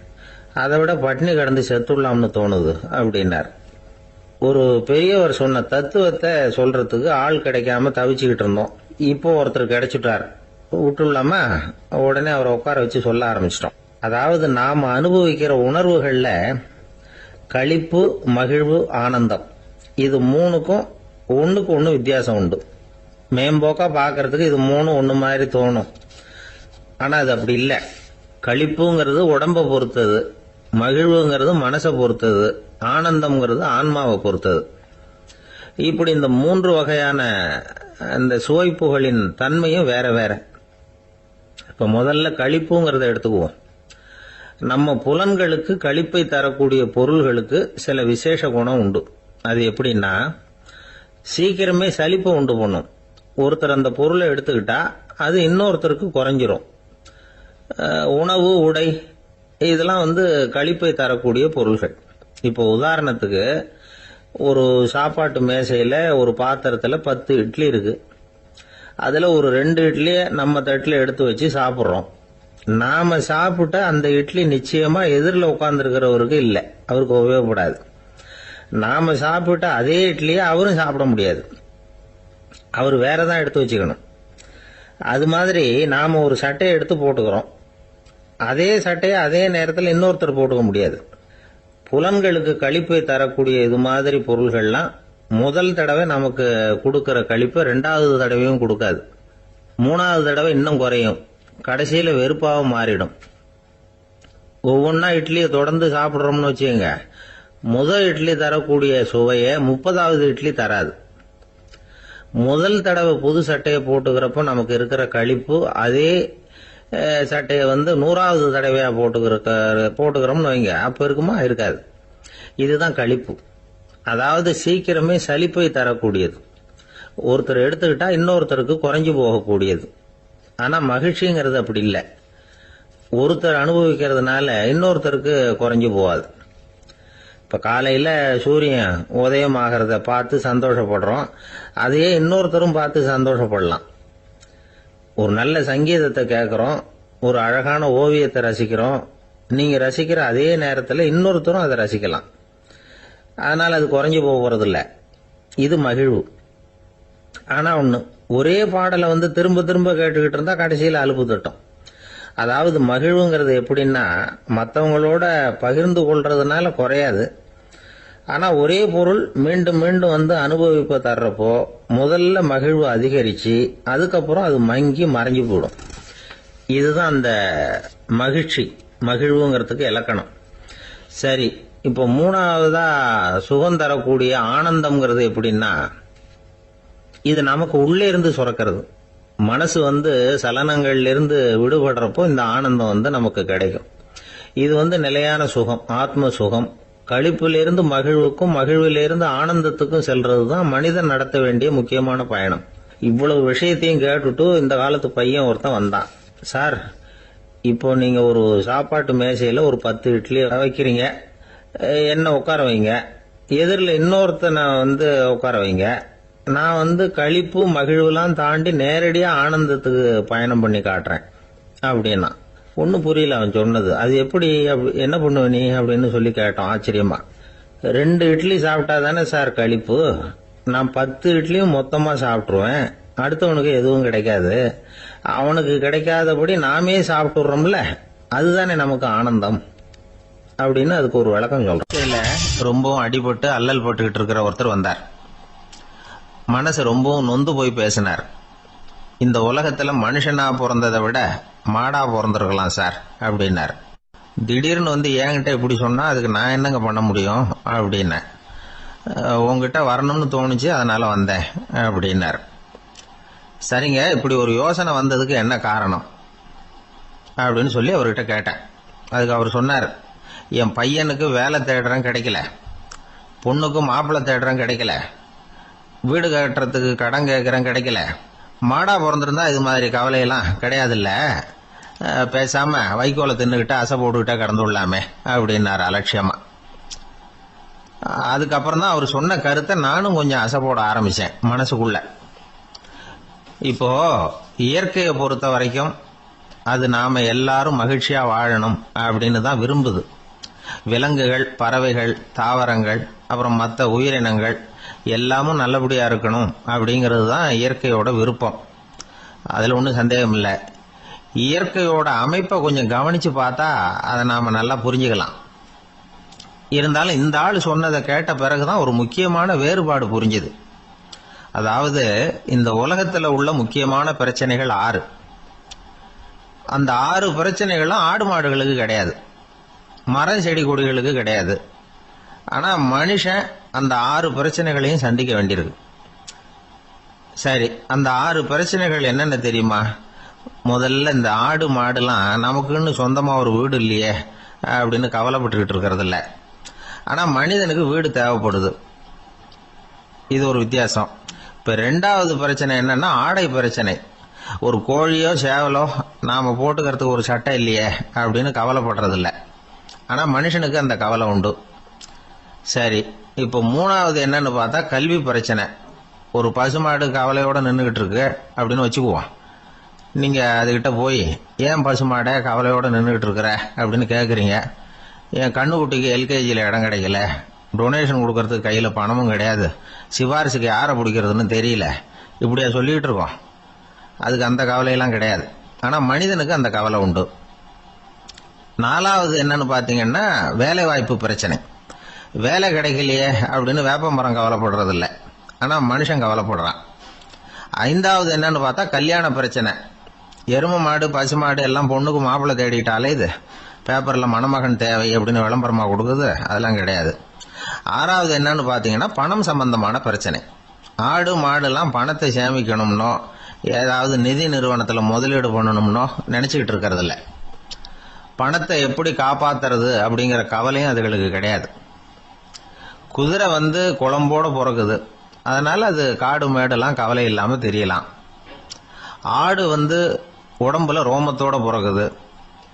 Speaker 1: அதை விட பட்டினி கிடந்து செத்துடலாம்னு தோணுது அப்படின்னார். ஒரு பெரியவர் சொன்ன தத்துவத்தை சொல்றதுக்கு ஆள் கிடைக்காம தவிச்சுக்கிட்டு இருந்தோம். இப்போ ஒருத்தர் கிடைச்சிட்டார், விட்டுலாமா? உடனே அவரை உட்கார வச்சு சொல்ல ஆரம்பிச்சிட்டோம். அதாவது நாம அனுபவிக்கிற உணர்வுகள்ல களிப்பு, மகிழ்வு, ஆனந்தம், இது 3க்கும் ஒண்ணுக்கு ஒண்ணு வித்தியாசம் உண்டு. மேம்போக்கா பாக்கிறதுக்கு இது 3 ஒண்ணு மாதிரி தோணும். ஆனா அது அப்படி இல்லை. களிப்புங்கிறது உடம்பை பொறுத்தது, மகிழ்வுங்கிறது மனசை பொறுத்தது, ஆனந்தம்ங்கிறது ஆன்மாவை பொறுத்தது. இப்படி இந்த 3 வகையான இந்த சுவைப்புகளின் தன்மையும் வேற வேற. இப்ப முதல்ல களிப்புங்கிறத எடுத்துக்குவோம். நம்ம புலன்களுக்கு களிப்பை தரக்கூடிய பொருள்களுக்கு சில விசேஷ குணம் உண்டு. அது எப்படின்னா, சீக்கிரமே சலிப்பை உண்டு பண்ணும். ஒருத்தர் அந்த பொருளை எடுத்துக்கிட்டா அது இன்னொருத்தருக்கு குறைஞ்சிரும். உணவு, உடை, இதெல்லாம் களிப்பை தரக்கூடிய பொருள்கள். இப்போ உதாரணத்துக்கு, ஒரு சாப்பாட்டு மேசையில ஒரு பாத்திரத்துல 10 இட்லி இருக்கு. அதுல ஒரு 2 இட்லியை நம்ம தட்டுல எடுத்து வச்சு சாப்பிட்றோம். நாம சாப்பிட்ட அந்த இட்லி நிச்சயமா எதிரில் உட்கார்ந்துருக்கிறவருக்கு இல்லை, அவருக்கு உபயோகப்படாது. நாம சாப்பிட்ட அதே இட்லியை அவரும் சாப்பிட முடியாது, அவர் வேறதான் எடுத்து வச்சுக்கணும். அது மாதிரி நாம ஒரு சட்டையை எடுத்து போட்டுக்கிறோம், அதே சட்டையை அதே நேரத்தில் இன்னொருத்தர் போட்டுக்க முடியாது. புலன்களுக்கு களிப்பை தரக்கூடிய இது மாதிரி பொருள்கள்லாம் முதல் தடவை நமக்கு கொடுக்கிற களிப்பை 2வது தடவையும் கொடுக்காது. 3வது தடவை இன்னும் குறையும், கடைசியில வெறுப்பாக மாறிடும். ஒவ்வொன்னா இட்லியை தொடர்ந்து சாப்பிட்றோம்னு வச்சுக்கோங்க, முதல் இட்லி தரக்கூடிய சுவையை 30வது இட்லி தராது. முதல் தடவை புது சட்டையை போட்டுக்கிறப்ப நமக்கு இருக்கிற களிப்பு அதே சட்டையை 100வது தடவையா போட்டுக்கிறோம்னு வைங்க, அப்ப இருக்குமா? இருக்காது. இதுதான் களிப்பு. அதாவது சீக்கிரமே சலிப்பை தரக்கூடியது. ஒருத்தர் எடுத்துக்கிட்டா இன்னொருத்தருக்கு குறைஞ்சு போகக்கூடியது. ஆனா மகிழ்ச்சிங்கிறது அப்படி இல்லை. ஒருத்தர் அனுபவிக்கிறதுனால இன்னொருத்தருக்கு குறைஞ்சு போகாது. இப்போ காலையில் சூரியன் உதயம் ஆகிறத பார்த்து சந்தோஷப்படுறோம், அதையே இன்னொருத்தரும் பார்த்து சந்தோஷப்படலாம். ஒரு நல்ல சங்கீதத்தை கேட்குறோம், ஒரு அழகான ஓவியத்தை ரசிக்கிறோம், நீங்கள் ரசிக்கிற அதே நேரத்தில் இன்னொருத்தரும் அதை ரசிக்கலாம். அதனால் அது குறைஞ்சி போகிறதில்ல. இது மகிழ்வு. ஆனால் ஒன்று, ஒரே பாடலை திரும்ப திரும்ப கேட்டுக்கிட்டு இருந்தால் கடைசியில் அலுப்பு தட்டும். அதாவது மகிழ்வுங்கிறது எப்படின்னா, மற்றவங்களோட பகிர்ந்து கொள்றதுனால குறையாது. ஆனால் ஒரே பொருள் மீண்டும் மீண்டும் அனுபவிப்ப தர்றப்போ முதல்ல மகிழ்வு அதிகரித்து அதுக்கப்புறம் அது மங்கி மறைஞ்சு போயிடும். இதுதான் அந்த மகிழ்வுங்கிறதுக்கு இலக்கணம். சரி, இப்போ மூணாவதா சுகம் தரக்கூடிய ஆனந்தம்ங்கிறது எப்படின்னா, இது நமக்கு உள்ளே இருந்து சுரக்கிறது. மனசு சலனங்கள்ல இருந்து விடுபடுறப்போ இந்த ஆனந்தம் நமக்கு கிடைக்கும். இது நிலையான சுகம், ஆத்ம சுகம். களிப்பிலிருந்து மகிழ்வுக்கும் மகிழ்விலிருந்து ஆனந்தத்துக்கும் செல்றது தான் மனிதன் நடத்த வேண்டிய முக்கியமான பயணம். இவ்வளவு விஷயத்தையும் கேட்டுட்டு இந்த காலத்து பையன் ஒருத்தன் வந்தான். சார், இப்போ நீங்க ஒரு சாப்பாட்டு மேசையில ஒரு 10 இட்லி வைக்கிறீங்க, என்ன உட்கார வைங்க, எதிரில் இன்னொருத்தனை உட்கார வைங்க, நான் களிப்பு மகிழ்வுலாம் தாண்டி நேரடியா ஆனந்தத்துக்கு பயணம் பண்ணி காட்டுறேன் அப்படின்னா. ஒன்றும் புரியல அவன் சொன்னது. அது எப்படி, என்ன பண்ணுவ நீ அப்படின்னு சொல்லி கேட்டோம் ஆச்சரியமா. 2 இட்லி சாப்பிட்டா தானே சார் களிப்பு, நான் 10 இட்லியும் மொத்தமாக சாப்பிட்ருவேன், அடுத்தவனுக்கு எதுவும் கிடைக்காது, அவனுக்கு கிடைக்காதபடி நாமே சாப்பிட்டுறோம்ல, அதுதானே நமக்கு ஆனந்தம் அப்படின்னு அதுக்கு ஒரு விளக்கம் சொல்றேன். ரொம்பவும் அடிபட்டு அல்லல் போட்டுக்கிட்டு இருக்கிற ஒருத்தர் வந்தார். மனசு ரொம்பவும் நொந்து போய் பேசினார். இந்த உலகத்துல மனுஷனா பிறந்ததை விட மாடா பிறந்திருக்கலாம் சார் அப்படின்னார். திடீர்னு என்கிட்ட இப்படி சொன்னா அதுக்கு நான் என்னங்க பண்ண முடியும் அப்படின்னேன். உங்ககிட்ட வரணும்னு தோணுச்சு, அதனால வந்தேன் அப்படின்னார். சரிங்க, இப்படி ஒரு யோசனை வந்ததுக்கு என்ன காரணம் அப்படின்னு சொல்லி அவர்கிட்ட கேட்டேன். அதுக்கு அவர் சொன்னார், என் பையனுக்கு வேலை தேடுறேன் கிடைக்கல, பொண்ணுக்கு மாப்பிள்ளை தேடுறேன் கிடைக்கல, வீடு கட்டுறதுக்கு கடன் கேட்குறேன் கிடைக்கல, மாடா பிறந்திருந்தா இது மாதிரி கவலையெல்லாம் கிடையாதுல்ல, பேசாம வைக்கோலை தின்னுக்கிட்ட அசை போட்டுக்கிட்டே கடந்து விடலாமே அப்படின்னாரு அலட்சியமா. அதுக்கப்புறம் தான் அவர் சொன்ன கருத்தை நானும் கொஞ்சம் அசை போட ஆரம்பிச்சேன் மனசுக்குள்ள. இப்போ இயற்கையை பொறுத்த வரைக்கும் அது நாம எல்லாரும் மகிழ்ச்சியா வாழணும் அப்படின்னு தான் விரும்புது. விலங்குகள், பறவைகள், தாவரங்கள், அப்புறம் மற்ற உயிரினங்கள் எல்லாமும் நல்லபடியா இருக்கணும் அப்படிங்கிறது தான் இயற்கையோட விருப்பம். அதுல ஒன்றும் சந்தேகம் இல்லை. இயற்கையோட அமைப்பை கொஞ்சம் கவனிச்சு பார்த்தா அதை நாம நல்லா புரிஞ்சுக்கலாம். இருந்தாலும் இந்த ஆள் சொன்னதை கேட்ட பிறகுதான் ஒரு முக்கியமான வேறுபாடு புரிஞ்சுது. அதாவது, இந்த உலகத்துல உள்ள முக்கியமான பிரச்சனைகள் 6. அந்த 6 பிரச்சனைகளும் ஆடு மாடுகளுக்கு கிடையாது, மரம் செடி கொடிகளுக்கு கிடையாது. ஆனா மனுஷன் அந்த 6 பிரச்சனைகளையும் சந்திக்க வேண்டியிருக்கு. சரி, அந்த 6 பிரச்சனைகள் என்னென்ன தெரியுமா? முதல்ல, இந்த ஆடு மாடுலாம் நமக்குன்னு சொந்தமா ஒரு வீடு இல்லையே அப்படின்னு கவலைப்பட்டுக்கிட்டு இருக்கிறது இல்ல. ஆனா மனிதனுக்கு வீடு தேவைப்படுது. இது ஒரு வித்தியாசம். இப்ப 2வது பிரச்சனை என்னன்னா ஆடை பிரச்சனை. ஒரு கோழியோ சேவலோ நாம போட்டுக்கிறதுக்கு ஒரு சட்டை இல்லையே அப்படின்னு கவலைப்படுறது இல்ல. ஆனா மனுஷனுக்கு அந்த கவலை உண்டு. சரி, இப்போ 3வது என்னன்னு பார்த்தா கல்வி பிரச்சனை. ஒரு பசுமாடு கவலையோட நின்றுகிட்டு இருக்கு அப்படின்னு வச்சுக்குவோம். நீங்க அதுகிட்ட போய், ஏன் பசுமாடை கவலையோட நின்றுகிட்டு இருக்கிற அப்படின்னு கேட்குறீங்க. என் கண்ணுக்குட்டிக்கு எல்கேஜியில் இடம் கிடைக்கல, டொனேஷன் கொடுக்கறதுக்கு கையில் பணமும் கிடையாது, சிபாரிசுக்கு யாரை பிடிக்கிறதுன்னு தெரியல, இப்படியா சொல்லிட்டு இருக்கோம். அதுக்கு அந்த கவலையெல்லாம் கிடையாது. ஆனால் மனிதனுக்கு அந்த கவலை உண்டு. 4வது என்னன்னு பார்த்தீங்கன்னா வேலை வாய்ப்பு பிரச்சனை. வேலை கிடைக்கலையே அப்படின்னு வேப்ப மரம் கவலைப்படுறது இல்லை, ஆனால் மனுஷன் கவலைப்படுறான். 5வது என்னன்னு பார்த்தா கல்யாண பிரச்சனை. எரும மாடு, பசுமாடு எல்லாம் பொண்ணுக்கு மாப்பிள்ளை தேடிட்டாலே இது பேப்பரில் மணமகன் தேவை அப்படின்னு விளம்பரமாக கொடுக்குது, அதெல்லாம் கிடையாது. 6வது என்னன்னு பார்த்தீங்கன்னா பணம் சம்பந்தமான பிரச்சனை. ஆடு மாடுலாம் பணத்தை சேமிக்கணும்னோ ஏதாவது நிதி நிறுவனத்தில் முதலீடு பண்ணணும்னோ நினச்சிக்கிட்டு இருக்கிறதில்ல. பணத்தை எப்படி காப்பாத்துறது அப்படிங்கிற கவலையும் அதுகளுக்கு கிடையாது. குதிரை குளம்போட பிறகுது, அதனால அது காடு மேடெல்லாம் கவலை இல்லாம தெரியலாம். ஆடு உடம்புல ரோமத்தோட பிறகுது,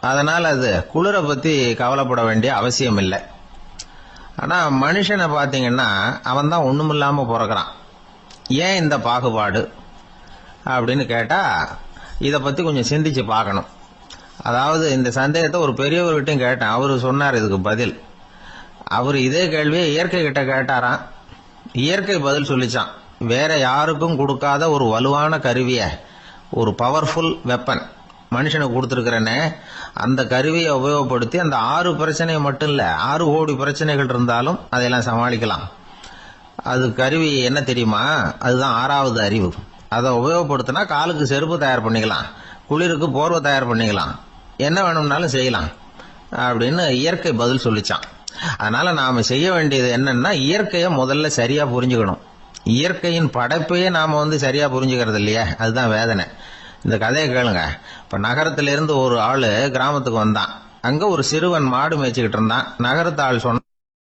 Speaker 1: அதனால அது குளிரை பத்தி கவலைப்பட வேண்டிய அவசியம் இல்லை.
Speaker 2: ஆனா மனுஷனை பாத்தீங்கன்னா அவன் தான் ஒண்ணுமில்லாம பிறக்கிறான். ஏன் இந்த பாகுபாடு அப்படின்னு கேட்டா இத பத்தி கொஞ்சம் சிந்திச்சு பார்க்கணும். அதாவது இந்த சந்தேகத்தை ஒரு பெரியவர்கிட்டையும் கேட்டேன். அவரு சொன்னார் இதுக்கு பதில். அவர் இதே கேள்வியை இயற்கை கிட்ட கேட்டாராம். இயற்கை பதில் சொல்லிச்சான். வேற யாருக்கும் கொடுக்காத ஒரு வலுவான கருவிய, ஒரு பவர்ஃபுல் வெப்பன் மனுஷனுக்கு கொடுத்துருக்கிறேன்னு, அந்த கருவியை உபயோகப்படுத்தி அந்த 6 பிரச்சனையை மட்டும் இல்ல 6 கோடி பிரச்சனைகள் இருந்தாலும் அதையெல்லாம் சமாளிக்கலாம். அது கருவி என்ன தெரியுமா? அதுதான் 6வது அறிவு. அதை உபயோகப்படுத்தினா காலுக்கு செருப்பு தயார் பண்ணிக்கலாம், குளிருக்கு போர்வை தயார் பண்ணிக்கலாம், என்ன வேணும்னாலும் செய்யலாம் அப்படின்னு இயற்கை பதில் சொல்லிச்சான். அதனால நாம செய்ய வேண்டியது என்னன்னா, இயற்கையை முதல்ல சரியா புரிஞ்சுக்கணும். இயற்கையின் படைப்பையே நாம சரியா புரிஞ்சுக்கிறது இல்லையா, அதுதான் வேதனை. இந்த கதையை கேளுங்க. இப்ப நகரத்திலிருந்து ஒரு ஆளு கிராமத்துக்கு வந்தான். அங்க ஒரு சிறுவன் மாடு மேய்ச்சிக்கிட்டு இருந்தான். நகரத்து ஆள் சொன்ன,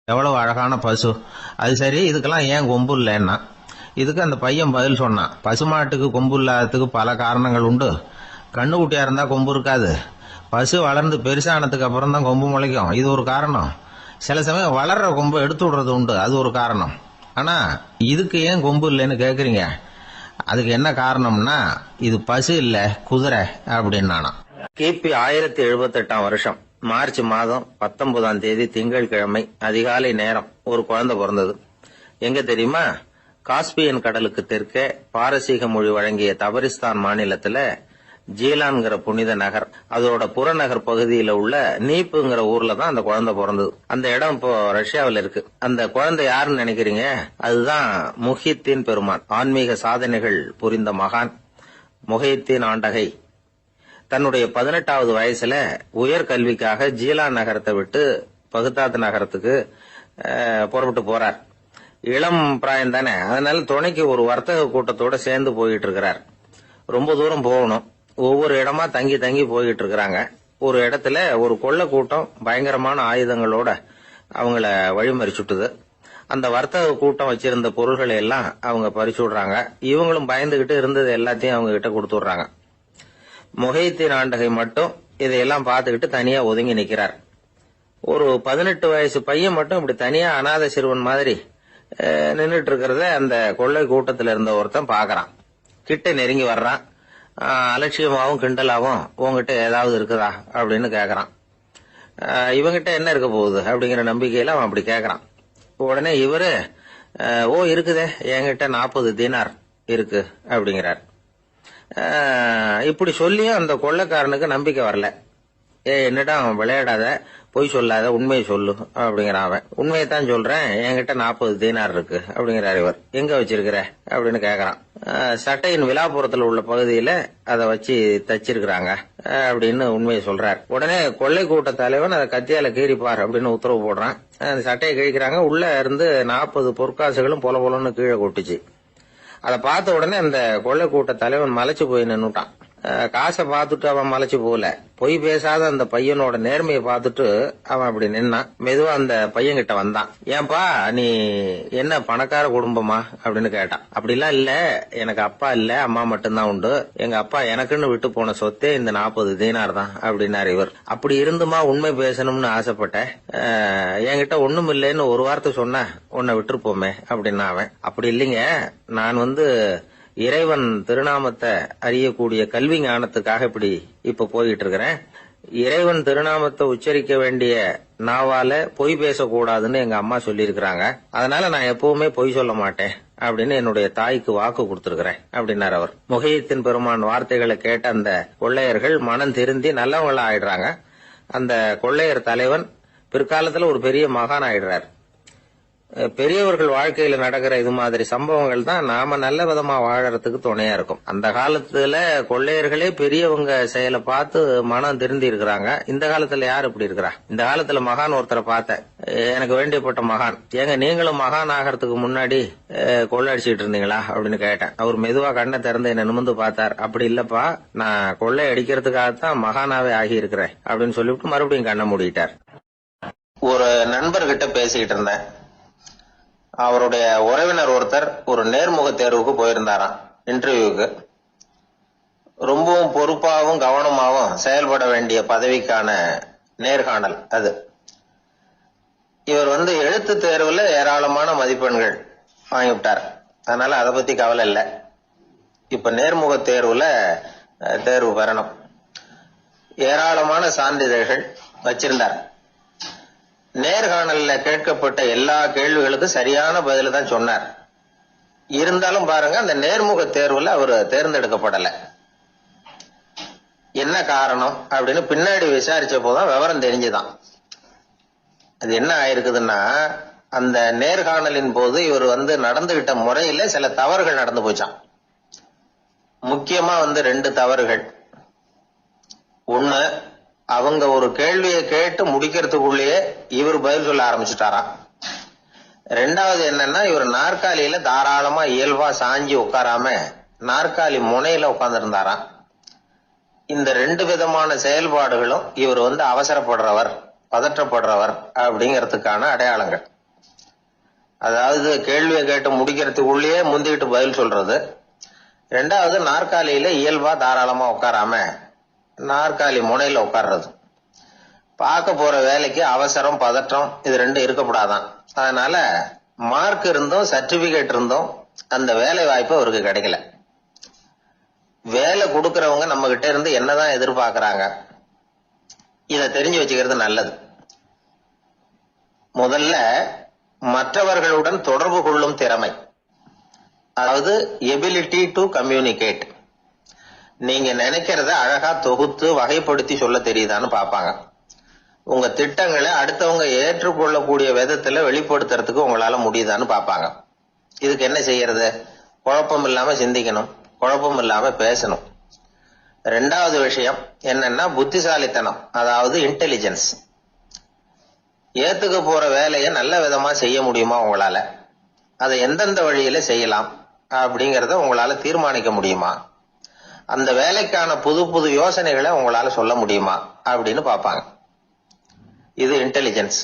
Speaker 2: எவ்வளவு அழகான பசு, அது சரி இதுக்கெல்லாம் ஏன் கொம்பு இல்லைன்னா. இதுக்கு அந்த பையன் பதில் சொன்னான், பசுமாட்டுக்கு கொம்பு இல்லாததுக்கு பல காரணங்கள் உண்டு. கண்ணுக்குட்டியா இருந்தா கொம்பு இருக்காது, பசு வளர்ந்து பெருசானதுக்கு அப்புறம் தான் கொம்பு முளைக்கும், இது ஒரு காரணம். சில சமயம் வளர்ற கொம்பு எடுத்து விடுறது உண்டு, அது ஒரு காரணம். ஆனா இதுக்கு ஏன் கொம்பு இல்லைன்னு கேக்குறீங்க, அதுக்கு என்ன காரணம்னா இது பசு இல்ல குதிரை அப்படின்னானா. கிபி 1078 வருஷம் மார்ச் மாதம் 19ஆம் தேதி திங்கட்கிழமை அதிகாலை நேரம் ஒரு குழந்தை பிறந்தது. எங்க தெரியுமா? காஸ்பியன் கடலுக்கு தெற்கே பாரசீக மொழி வழங்கிய தபரிஸ்தான் மாநிலத்துல ஜீலான்கிற புனித நகர், அதோட புறநகர் பகுதியில உள்ள நீப்புங்கிற ஊர்ல தான் அந்த குழந்தை பிறந்தது. அந்த இடம் இப்போ ரஷ்யாவில் இருக்கு. அந்த குழந்தை யாருன்னு நினைக்கிறீங்க? அதுதான் முஹித்தீன் பெருமான், ஆன்மீக சாதனைகள் புரிந்த மகான் முஹித்தீன் ஆண்டகை. தன்னுடைய 18வது வயசுல உயர்கல்விக்காக ஜீலான் நகரத்தை விட்டு பகுதாத் நகரத்துக்கு புறப்பட்டு போறார். இளம் பிராயம் தானே, அதனால துணைக்கு ஒரு வர்த்தக கூட்டத்தோட சேர்ந்து போயிட்டு இருக்கிறார். ரொம்ப தூரம் போகணும், ஒவ்வொரு இடமா தங்கி தங்கி போயிட்டு இருக்கிறாங்க. ஒரு இடத்துல ஒரு கொள்ளை கூட்டம் பயங்கரமான ஆயுதங்களோட அவங்கள வழிமறிச்சுட்டுது. அந்த வர்த்தக கூட்டம் வச்சிருந்த பொருள்களை எல்லாம் அவங்க பறிச்சு விடுறாங்க. இவங்களும் பயந்துகிட்டு இருந்தது எல்லாத்தையும் அவங்க கிட்ட கொடுத்துடுறாங்க. முஹித்தீன் ஆண்டகை மட்டும் இதையெல்லாம் பார்த்துக்கிட்டு தனியா ஒதுங்கி நிக்கிறார். ஒரு 18 வயசு பையன் மட்டும் இப்படி தனியா அநாத சிறுவன் மாதிரி நின்றுட்டு இருக்கிறத அந்த கொள்ளை கூட்டத்துல இருந்த ஒருத்தன் பாக்குறான். கிட்ட நெருங்கி வர்றான். அலட்சியமாவும் கிண்டலாவும் உங்ககிட்ட ஏதாவது இருக்குதா அப்படின்னு கேக்குறான். இவங்கிட்ட என்ன இருக்க போகுது அப்படிங்கிற நம்பிக்கையில அவன் அப்படி கேக்குறான். உடனே இவரு, ஓ இருக்குதே, என்கிட்ட 40 தீனார் இருக்கு அப்படிங்கிறார். இப்படி சொல்லியும் அந்த கொள்ளைக்காரனுக்கு நம்பிக்கை வரல. என்னிடம் விளையாடாத, பொய் சொல்லாத, உண்மையை சொல்லு அப்படிங்கிறான் அவன். உண்மையைத்தான் சொல்றேன், என்கிட்ட 40 தீனார் இருக்கு அப்படிங்கிறார் இவர். எங்க வச்சிருக்கிற அப்படின்னு கேக்குறான். சட்டையின் விழாப்புறத்துல உள்ள பகுதியில அதை வச்சு தச்சிருக்கிறாங்க அப்படின்னு உண்மையை சொல்றார். உடனே கொள்ளை கூட்ட தலைவன் அதை கத்தியால கீறிப்பார் அப்படின்னு உத்தரவு போடுறான். அந்த சட்டையை கிழிக்கிறாங்க. உள்ள இருந்து 40 பொற்காசுகளும் பொல பொலன்னு கீழே கொட்டுச்சு. அதை பார்த்த உடனே அந்த கொள்ளை கூட்ட தலைவன் மலைச்சு போய் நின்னுட்டான். காசை பார்த்துட்டு அவன் மலைச்சு போல, பொய் பேசாத அந்த பையனோட நேர்மையை பார்த்துட்டு அவன் அப்படி நின்னான். மெதுவா அந்த பையன் கிட்ட வந்தான். ஏன்பா நீ என்ன பணக்கார குடும்பமா அப்படின்னு கேட்டான். அப்படிலாம் இல்ல, எனக்கு அப்பா இல்ல, அம்மா மட்டும்தான் உண்டு. எங்க அப்பா எனக்குன்னு விட்டு போன சொத்தே இந்த 40 தீனார் தான் அப்படின்னாரு இவர். அப்படி இருந்துமா உண்மை பேசணும்னு ஆசைப்பட்டேன், என்கிட்ட ஒண்ணும் இல்லைன்னு ஒரு வார்த்தை சொன்ன உன்னை விட்டுருப்போமே அப்படின்னா அவன். அப்படி இல்லைங்க, நான் இறைவன் திருநாமத்தை அறியக்கூடிய கல்வி ஞானத்துக்காக இப்ப போயிட்டு இருக்கிறேன். இறைவன் திருநாமத்தை உச்சரிக்க வேண்டிய நாவால பொய் பேசக்கூடாதுன்னு எங்க அம்மா சொல்லி இருக்கிறாங்க. அதனால நான் எப்பவுமே பொய் சொல்ல மாட்டேன் அப்படின்னு என்னுடைய தாய்க்கு வாக்கு கொடுத்திருக்கிறேன் அப்படின்னாரு அவர். முஹித்தீன் பெருமான் வார்த்தைகளை கேட்ட அந்த கொள்ளையர்கள் மனம் திருந்தி நல்லவங்களா ஆயிடுறாங்க. அந்த கொள்ளையர் தலைவன் பிற்காலத்துல ஒரு பெரிய மகான் ஆயிடுறார். பெரியவர்கள் வாழ்க்கையில நடக்கிற இது மாதிரி சம்பவங்கள் தான் நாம நல்ல விதமா வாழறதுக்கு துணையா இருக்கும். அந்த காலத்துல கொள்ளையர்களே பெரியவங்க செயலை பார்த்து மனம் திருந்தி இருக்கிறாங்க. இந்த காலத்துல யார் இப்படி இருக்கிறா? இந்த காலத்துல மகான் ஒருத்தரை பார்த்தேன், எனக்கு வேண்டியப்பட்ட மகான். ஏங்க நீங்களும் மகான் ஆகிறதுக்கு முன்னாடி கொள்ளை அடிச்சுட்டு இருந்தீங்களா அப்படின்னு கேட்டேன். அவர் மெதுவா கண்ணை திறந்து என்ன நிமிந்து பார்த்தார். அப்படி இல்லப்பா, நான் கொள்ளை அடிக்கிறதுக்காகத்தான் மகானாவே ஆகி இருக்கிறேன் அப்படின்னு சொல்லிவிட்டு மறுபடியும் கண்ணை மூடிட்டார். ஒரு நண்பர்கிட்ட பேசிக்கிட்டு இருந்தேன். அவருடைய உறவினர் ஒருத்தர் ஒரு நேர்முக தேர்வுக்கு போயிருந்தாராம், இன்டர்வியூக்கு. ரொம்பவும் பொறுப்பாகவும் கவனமாகவும் செயல்பட வேண்டிய பதவிக்கான நேர்காணல் அது. இவர் எழுத்து தேர்வுல ஏராளமான மதிப்பெண்கள் வாங்கிவிட்டார். அதனால அதை பத்தி கவலை இல்லை. இப்ப நேர்முக தேர்வுல தேர்வு பெறணும். ஏராளமான சான்றிதழ்கள் வச்சிருந்தார். நேர்காணல்ல கேட்கப்பட்ட எல்லா கேள்விகளுக்கும் சரியான பதில தான் சொன்னார். இருந்தாலும் பாருங்க, அந்த நேர்முக தேர்வுல அவர் தேர்ந்தெடுக்கப்படல. என்ன காரணம் அப்படின்னு பின்னாடி விசாரிச்ச போதுதான் விவரம் தெரிஞ்சுதான். அது என்ன ஆயிருக்குதுன்னா, அந்த நேர்காணலின் போது இவர் நடந்துகிட்ட முறையில சில தவறுகள் நடந்து போச்சான். முக்கியமா 2 தவறுகள். ஒண்ணு, அவங்க ஒரு கேள்வியை கேட்டு முடிக்கிறதுக்குள்ளேயே இவர் பதில் சொல்ல ஆரம்பிச்சுட்டாராம். ரெண்டாவது என்னன்னா, இவர் நாற்காலியில தாராளமா இயல்பா சாஞ்சி உட்காராம நாற்காலி முனையில உட்கார்ந்துருந்தாராம். இந்த 2 விதமான செயல்பாடுகளும் இவர் அவசரப்படுறவர், பதற்றப்படுறவர் அப்படிங்கறதுக்கான அடையாளங்கள். அதாவது கேள்வியை கேட்டு முடிக்கிறதுக்குள்ளேயே முந்திக்கிட்டு பதில் சொல்றது. ரெண்டாவது, நாற்காலியில இயல்பா தாராளமா உட்காராம நாற்காலி முனையில உட்கார்றது. பார்க்க போற வேலைக்கு அவசரம், பதற்றம் இது 2 இருக்கப்படாதான். அதனால மார்க் இருந்தும் சர்டிபிகேட் இருந்தும் அந்த வேலை வாய்ப்பு அவருக்கு கிடைக்கல. வேலை கொடுக்கறவங்க நம்ம கிட்ட இருந்து என்னதான் எதிர்பார்க்கறாங்க, இத தெரிஞ்சு வச்சுக்கிறது நல்லது. முதல்ல மற்றவர்களுடன் தொடர்பு கொள்ளும் திறமை, அதாவது எபிலிட்டி டு கம்யூனிகேட். நீங்க நினைக்கிறத அழகா தொகுத்து வகைப்படுத்தி சொல்ல தெரியுதான்னு பாப்பாங்க. உங்க திட்டங்களை அடுத்தவங்க ஏற்றுக்கொள்ளக்கூடிய விதத்துல வெளிப்படுத்துறதுக்கு உங்களால முடியுதான்னு பாப்பாங்க. இதுக்கு என்ன செய்யறது? குழப்பம் இல்லாம சிந்திக்கணும், குழப்பம் இல்லாம பேசணும். ரெண்டாவது விஷயம் என்னன்னா புத்திசாலித்தனம், அதாவது இன்டெலிஜென்ஸ். ஏத்துக்க போற வேலையை நல்ல விதமா செய்ய முடியுமா உங்களால? அதை எந்தெந்த வழியில செய்யலாம் அப்படிங்கறத உங்களால தீர்மானிக்க முடியுமா? அந்த வேலைக்கான புது புது யோசனைகளை உங்களால சொல்ல முடியுமா அப்படின்னு பாப்பாங்க. இது இன்டெலிஜென்ஸ்.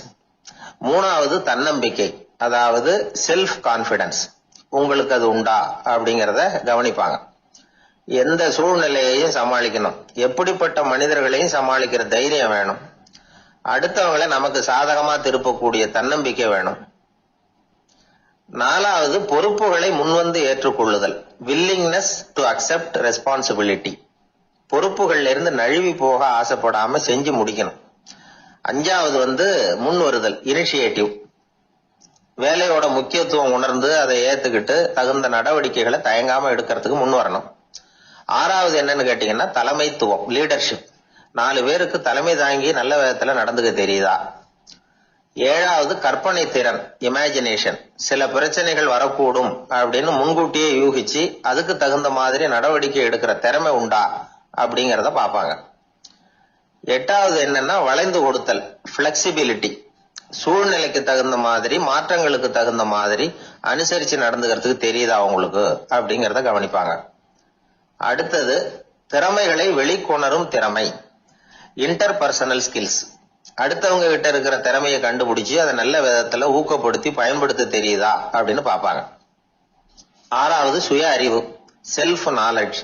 Speaker 2: மூணாவது தன்னம்பிக்கை, அதாவது செல்ஃப் கான்பிடன்ஸ். உங்களுக்கு அது உண்டா அப்படிங்கறத கவனிப்பாங்க. எந்த சூழ்நிலையையும் சமாளிக்கணும், எப்படிப்பட்ட மனிதர்களையும் சமாளிக்கிற தைரியம் வேணும், அடுத்தவங்களை நமக்கு சாதகமா திருப்பக்கூடிய தன்னம்பிக்கை வேணும். நாலாவது பொறுப்புகளை முன்வந்து ஏற்றுக்கொள்ளுதல், வில்லிங்னஸ் டு அக்செப்ட் ரெஸ்பான்சிபிலிட்டி. பொறுப்புகள்ல இருந்து நழுவி போக ஆசைப்படாம செஞ்சு முடிக்கணும். அஞ்சாவது முன் வருதல், இனிஷியேட்டிவ். வேலையோட முக்கியத்துவம் உணர்ந்து அதை ஏத்துக்கிட்டு தகுந்த நடவடிக்கைகளை தயங்காம எடுக்கிறதுக்கு முன் வரணும். ஆறாவது என்னன்னு கேட்டீங்கன்னா தலைமைத்துவம், லீடர்ஷிப். 4 பேருக்கு தலைமை தாங்கி நல்ல விதத்துல நடந்துக்க தெரியுதா? ஏழாவது கற்பனை திறன், இமேஜினேஷன். சில பிரச்சனைகள் வரக்கூடும் அப்படின்னு முன்கூட்டியே யூகிச்சு அதுக்கு தகுந்த மாதிரி நடவடிக்கை எடுக்கிற திறமை உண்டா அப்படிங்கறத பாப்பாங்க. எட்டாவது என்னன்னா வளைந்து கொடுத்தல், பிளெக்சிபிலிட்டி. சூழ்நிலைக்கு தகுந்த மாதிரி, மாற்றங்களுக்கு தகுந்த மாதிரி அனுசரிச்சு நடந்துக்கிறதுக்கு தெரியுதா உங்களுக்கு அப்படிங்கறத கவனிப்பாங்க. அடுத்தது திறமைகளை வெளிக்கொணரும் திறமை, இன்டர்பர்சனல் ஸ்கில்ஸ். அடுத்தவங்க கிட்ட இருக்கிற திறமையை கண்டுபிடிச்சு அதை நல்ல விதத்துல ஊக்கப்படுத்தி பயன்படுத்த தெரியுதா அப்படின்னு பாப்பாங்க. ஆறாவது சுய அறிவு, செல்ஃப் நாலேஜ்.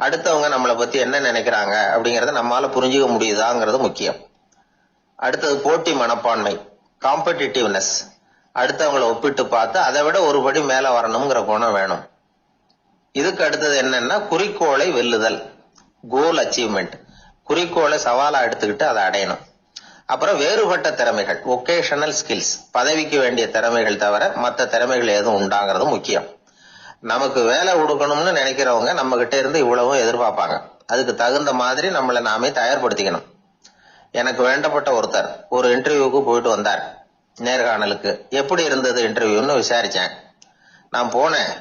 Speaker 2: அடுத்தவங்க நம்மளை பத்தி என்ன நினைக்கிறாங்க அப்படிங்கறத நம்மால புரிஞ்சுக்க முடியுதாங்கிறது முக்கியம். அடுத்தது போட்டி மனப்பான்மை, காம்படிட்டிவ்னஸ். அடுத்தவங்களை ஒப்பிட்டு பார்த்து அதை விட ஒரு படி மேல வரணுங்கிற குணம் வேணும். இதுக்கு அடுத்தது என்னன்னா குறிக்கோளை வெல்லுதல், கோல் அச்சீவ்மெண்ட். குறிக்கோளை சவாலா எடுத்துக்கிட்டு அதை அடையணும். அப்புறம் வேறுபட்ட திறமைகள், ஒகேஷனல் ஸ்கில்ஸ். பதவிக்கு வேண்டிய திறமைகள் தவிர மற்ற திறமைகள் எதுவும் உண்டாங்கிறது முக்கியம். நமக்கு வேலை கொடுக்கணும்னு நினைக்கிறவங்க நம்ம கிட்ட இருந்து இவ்வளவும் எதிர்பார்ப்பாங்க. அதுக்கு தகுந்த மாதிரி நம்மளை நாமே தயார்படுத்திக்கணும். எனக்கு வேண்டப்பட்ட ஒருத்தர் ஒரு இன்டர்வியூக்கு போயிட்டு வந்தார், நேர்காணலுக்கு. எப்படி இருந்தது இன்டர்வியூன்னு விசாரிச்சேன். நான் போனேன்.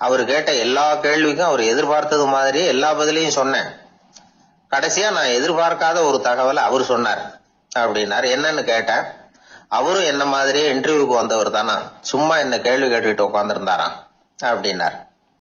Speaker 2: அவர் கேட்ட எல்லா கேள்விக்கும் அவர் எதிர்பார்த்தது மாதிரியே எல்லா பதிலையும் சொன்னேன். கடைசியா நான் எதிர்பார்க்காத ஒரு தகவலை அவர் சொன்னார் அப்படின்னாரு. என்னன்னு கேட்டேன். அவரும் என்ன மாதிரியே இன்டர்வியூக்கு வந்தவர் தானா, சும்மா என்ன கேள்வி கேட்டுக்கிட்டு உட்காந்துருந்தாராம் அப்படின்னார்.